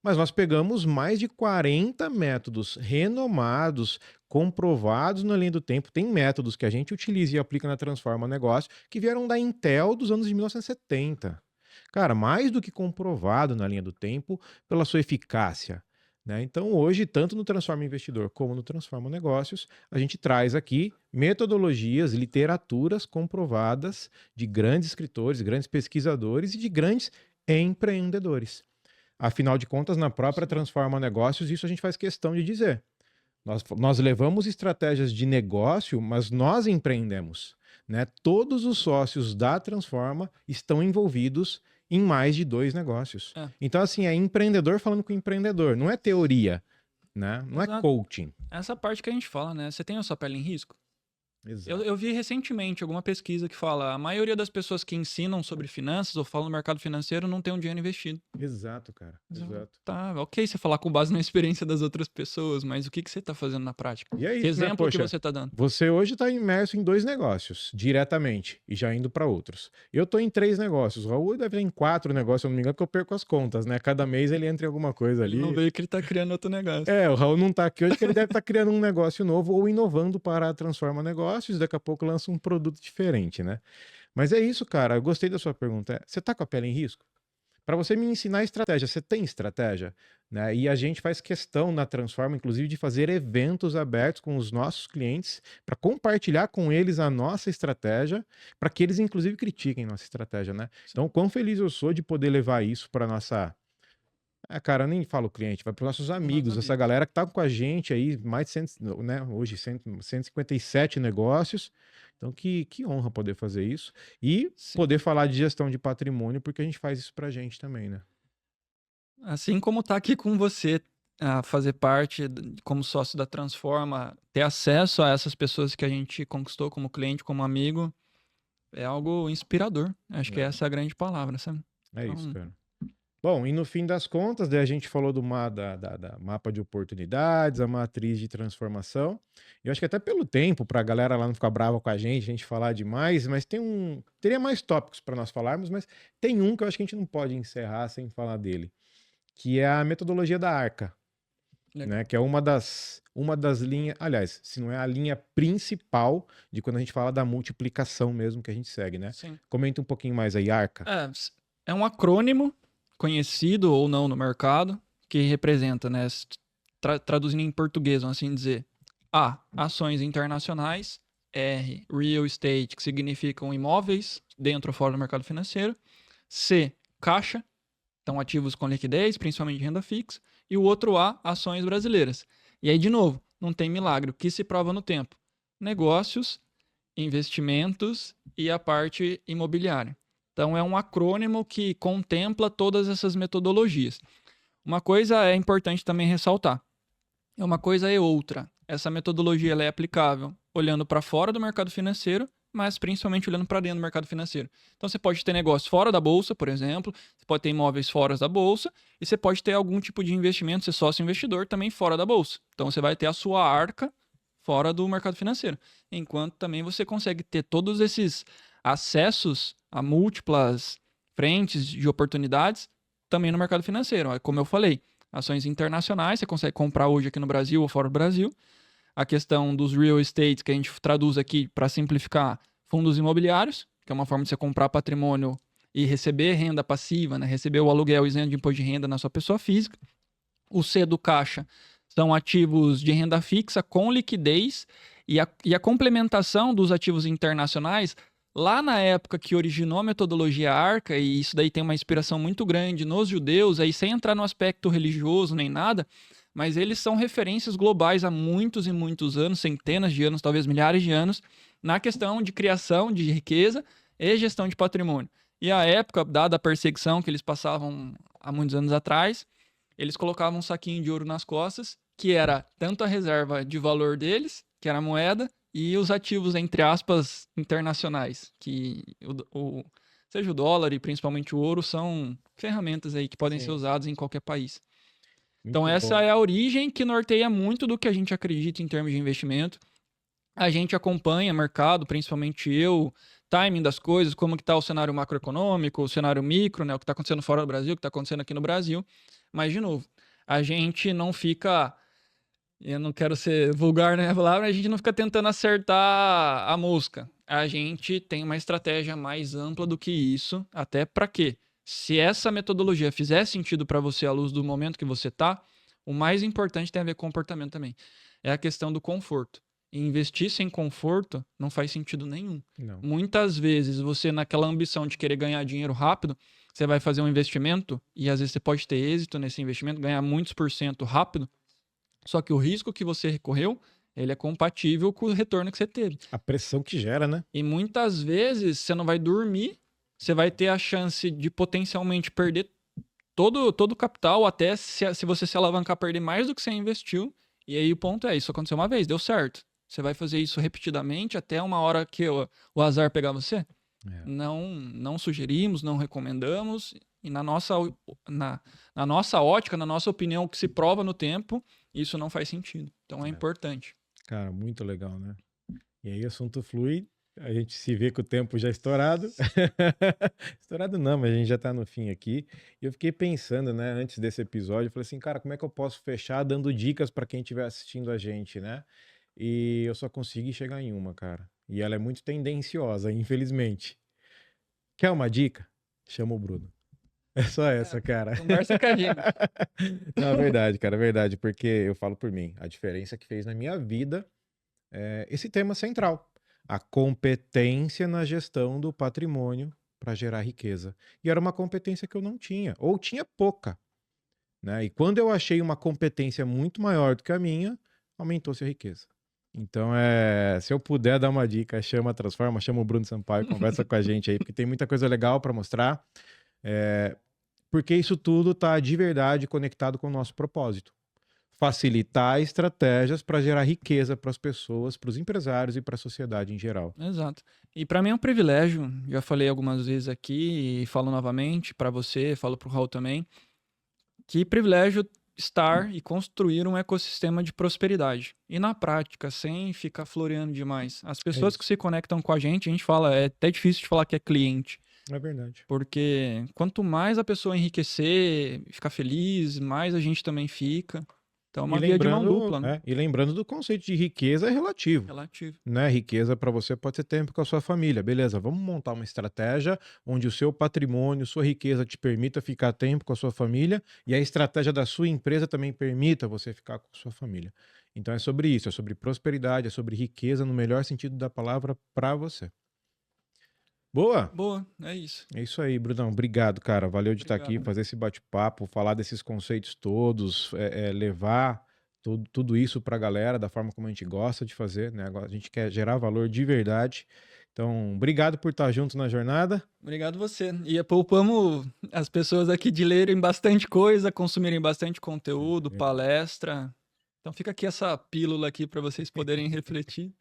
Mas nós pegamos mais de 40 métodos renomados, comprovados na linha do tempo. Tem métodos que a gente utiliza e aplica na Transforma Negócio que vieram da Intel dos anos de 1970. Cara, mais do que comprovado na linha do tempo pela sua eficácia, né? Então, hoje, tanto no Transforma Investidor como no Transforma Negócios, a gente traz aqui metodologias, literaturas comprovadas de grandes escritores, grandes pesquisadores e de grandes empreendedores. Afinal de contas, na própria Transforma Negócios, isso a gente faz questão de dizer. Nós levamos estratégias de negócio, mas nós empreendemos, né? Todos os sócios da Transforma estão envolvidos em mais de 2 negócios. Então, assim, é empreendedor falando com empreendedor, não é teoria, né? Não é coaching. Essa parte que a gente fala, né? Você tem a sua pele em risco? Exato. Eu vi recentemente alguma pesquisa que fala a maioria das pessoas que ensinam sobre finanças ou falam no mercado financeiro não tem um dinheiro investido. Exato, cara. Exato. Tá, ok você falar com base na experiência das outras pessoas, mas o que você tá fazendo na prática? E é isso, que exemplo né? Poxa, que você tá dando? Você hoje está imerso em 2 negócios, diretamente, e já indo para outros. Eu estou em 3 negócios. O Raul deve ter em 4 negócios, se eu não me engano, que eu perco as contas, né? Cada mês ele entra em alguma coisa ali. Ele não veio que ele tá criando outro negócio. O Raul não tá aqui hoje, que ele deve estar criando um negócio novo ou inovando para a Transforma Negócios. Daqui a pouco lança um produto diferente, né? Mas é isso, cara. Eu gostei da sua pergunta. Você tá com a pele em risco? Para você me ensinar estratégia, você tem estratégia? Né? E a gente faz questão na Transforma, inclusive, de fazer eventos abertos com os nossos clientes para compartilhar com eles a nossa estratégia, para que eles, inclusive, critiquem nossa estratégia, né? Então, quão feliz eu sou de poder levar isso para nossa... cara, eu nem falo cliente, vai para os nossos amigos, essa galera que tá com a gente aí, mais de 100, né, hoje 157 negócios. Então, que honra poder fazer isso e poder falar de gestão de patrimônio, porque a gente faz isso pra gente também, né? Assim como tá aqui com você, a fazer parte como sócio da Transforma, ter acesso a essas pessoas que a gente conquistou como cliente, como amigo, é algo inspirador. Acho que essa é a grande palavra, sabe? É isso, cara. Bom, e no fim das contas, daí a gente falou do da mapa de oportunidades, a matriz de transformação. Eu acho que até pelo tempo, para a galera lá não ficar brava com a gente falar demais, mas teria mais tópicos para nós falarmos, mas tem um que eu acho que a gente não pode encerrar sem falar dele, que é a metodologia da Arca, né? Que é uma das linhas, aliás, se não é a linha principal de quando a gente fala da multiplicação mesmo que a gente segue, né? Sim. Comenta um pouquinho mais aí, Arca. É um acrônimo conhecido ou não no mercado, que representa, né, traduzindo em português, vamos assim dizer, A, ações internacionais, R, real estate, que significam imóveis dentro ou fora do mercado financeiro, C, caixa, então ativos com liquidez, principalmente renda fixa, e o outro A, ações brasileiras. E aí, de novo, não tem milagre, o que se prova no tempo? Negócios, investimentos e a parte imobiliária. Então, é um acrônimo que contempla todas essas metodologias. Uma coisa é importante também ressaltar. Uma coisa é outra. Essa metodologia ela é aplicável olhando para fora do mercado financeiro, mas principalmente olhando para dentro do mercado financeiro. Então, você pode ter negócio fora da bolsa, por exemplo, você pode ter imóveis fora da bolsa, e você pode ter algum tipo de investimento, ser sócio investidor também fora da bolsa. Então, você vai ter a sua arca fora do mercado financeiro. Enquanto também você consegue ter todos esses acessos a múltiplas frentes de oportunidades também no mercado financeiro. Como eu falei, ações internacionais, você consegue comprar hoje aqui no Brasil ou fora do Brasil. A questão dos real estate, que a gente traduz aqui para simplificar, fundos imobiliários, que é uma forma de você comprar patrimônio e receber renda passiva, né? Receber o aluguel isento de imposto de renda na sua pessoa física. O C do caixa são ativos de renda fixa com liquidez e a complementação dos ativos internacionais. Lá na época que originou a metodologia Arca, e isso daí tem uma inspiração muito grande nos judeus, aí sem entrar no aspecto religioso nem nada, mas eles são referências globais há muitos e muitos anos, centenas de anos, talvez milhares de anos, na questão de criação de riqueza e gestão de patrimônio. E a época, dada a perseguição que eles passavam há muitos anos atrás, eles colocavam um saquinho de ouro nas costas, que era tanto a reserva de valor deles, que era a moeda, e os ativos, entre aspas, internacionais, que seja o dólar e principalmente o ouro, são ferramentas aí que podem ser usadas em qualquer país. Então essa é a origem que norteia muito do que a gente acredita em termos de investimento. A gente acompanha mercado, principalmente eu, timing das coisas, como que tá o cenário macroeconômico, o cenário micro, né, o que está acontecendo fora do Brasil, o que está acontecendo aqui no Brasil. Mas, de novo, a gente não fica, eu não quero ser vulgar na palavra, a gente não fica tentando acertar a mosca. A gente tem uma estratégia mais ampla do que isso, até para quê? Se essa metodologia fizer sentido para você à luz do momento que você tá, o mais importante tem a ver com comportamento também. É a questão do conforto. E investir sem conforto não faz sentido nenhum. Não. Muitas vezes você, naquela ambição de querer ganhar dinheiro rápido, você vai fazer um investimento e às vezes você pode ter êxito nesse investimento, ganhar muitos por cento rápido, só que o risco que você recorreu, ele é compatível com o retorno que você teve. A pressão que gera, né? E muitas vezes você não vai dormir, você vai ter a chance de potencialmente perder todo o capital, até se você se alavancar, perder mais do que você investiu. E aí o ponto é, isso aconteceu uma vez, deu certo. Você vai fazer isso repetidamente até uma hora que o azar pegar você? É. Não sugerimos, não recomendamos. E na nossa ótica, na nossa opinião, o que se prova no tempo, isso não faz sentido. Então é importante. Cara, muito legal, né? E aí o assunto flui, a gente se vê com o tempo já estourado. Estourado não, mas a gente já tá no fim aqui. E eu fiquei pensando, né, antes desse episódio, eu falei assim, cara, como é que eu posso fechar dando dicas para quem estiver assistindo a gente, né? E eu só consegui chegar em uma, cara. E ela é muito tendenciosa, infelizmente. Quer uma dica? Chama o Bruno. É só essa, cara. Conversa com a gente. Não, é verdade, cara, é verdade, porque eu falo por mim, a diferença que fez na minha vida é esse tema central, a competência na gestão do patrimônio para gerar riqueza. E era uma competência que eu não tinha, ou tinha pouca, né? E quando eu achei uma competência muito maior do que a minha, aumentou-se a riqueza. Então, se eu puder dar uma dica, chama a Transforma, chama o Bruno Sampaio, conversa com a gente aí, porque tem muita coisa legal para mostrar. Porque isso tudo está de verdade conectado com o nosso propósito. Facilitar estratégias para gerar riqueza para as pessoas, para os empresários e para a sociedade em geral. Exato. E para mim é um privilégio, já falei algumas vezes aqui e falo novamente para você, falo para o Raul também, que privilégio estar e construir um ecossistema de prosperidade. E na prática, sem ficar floreando demais. As pessoas isso. que se conectam com a gente fala, é até difícil de falar que é cliente. É verdade. Porque quanto mais a pessoa enriquecer, ficar feliz, mais a gente também fica. Então é uma via de mão dupla, né? E lembrando do conceito de riqueza é relativo. Relativo. Né? Riqueza para você pode ser tempo com a sua família. Beleza, vamos montar uma estratégia onde o seu patrimônio, sua riqueza te permita ficar tempo com a sua família e a estratégia da sua empresa também permita você ficar com a sua família. Então é sobre isso, é sobre prosperidade, é sobre riqueza no melhor sentido da palavra para você. Boa? Boa, é isso. É isso aí, Brunão. Obrigado, cara. Valeu de estar aqui, fazer esse bate-papo, falar desses conceitos todos, levar tudo isso para a galera da forma como a gente gosta de fazer, né? A gente quer gerar valor de verdade. Então, obrigado por estar junto na jornada. Obrigado você. E poupamos as pessoas aqui de lerem bastante coisa, consumirem bastante conteúdo, palestra. Então fica aqui essa pílula aqui para vocês poderem refletir.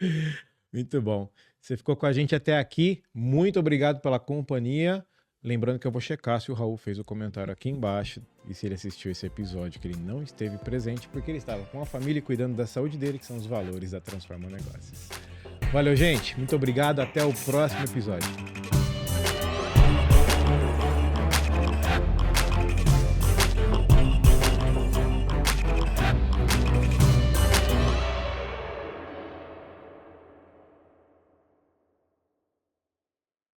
Muito bom. Você ficou com a gente até aqui. Muito obrigado pela companhia. Lembrando que eu vou checar se o Raul fez o comentário aqui embaixo e se ele assistiu esse episódio, que ele não esteve presente, porque ele estava com a família e cuidando da saúde dele, que são os valores da Transforma Negócios. Valeu, gente. Muito obrigado. Até o próximo episódio.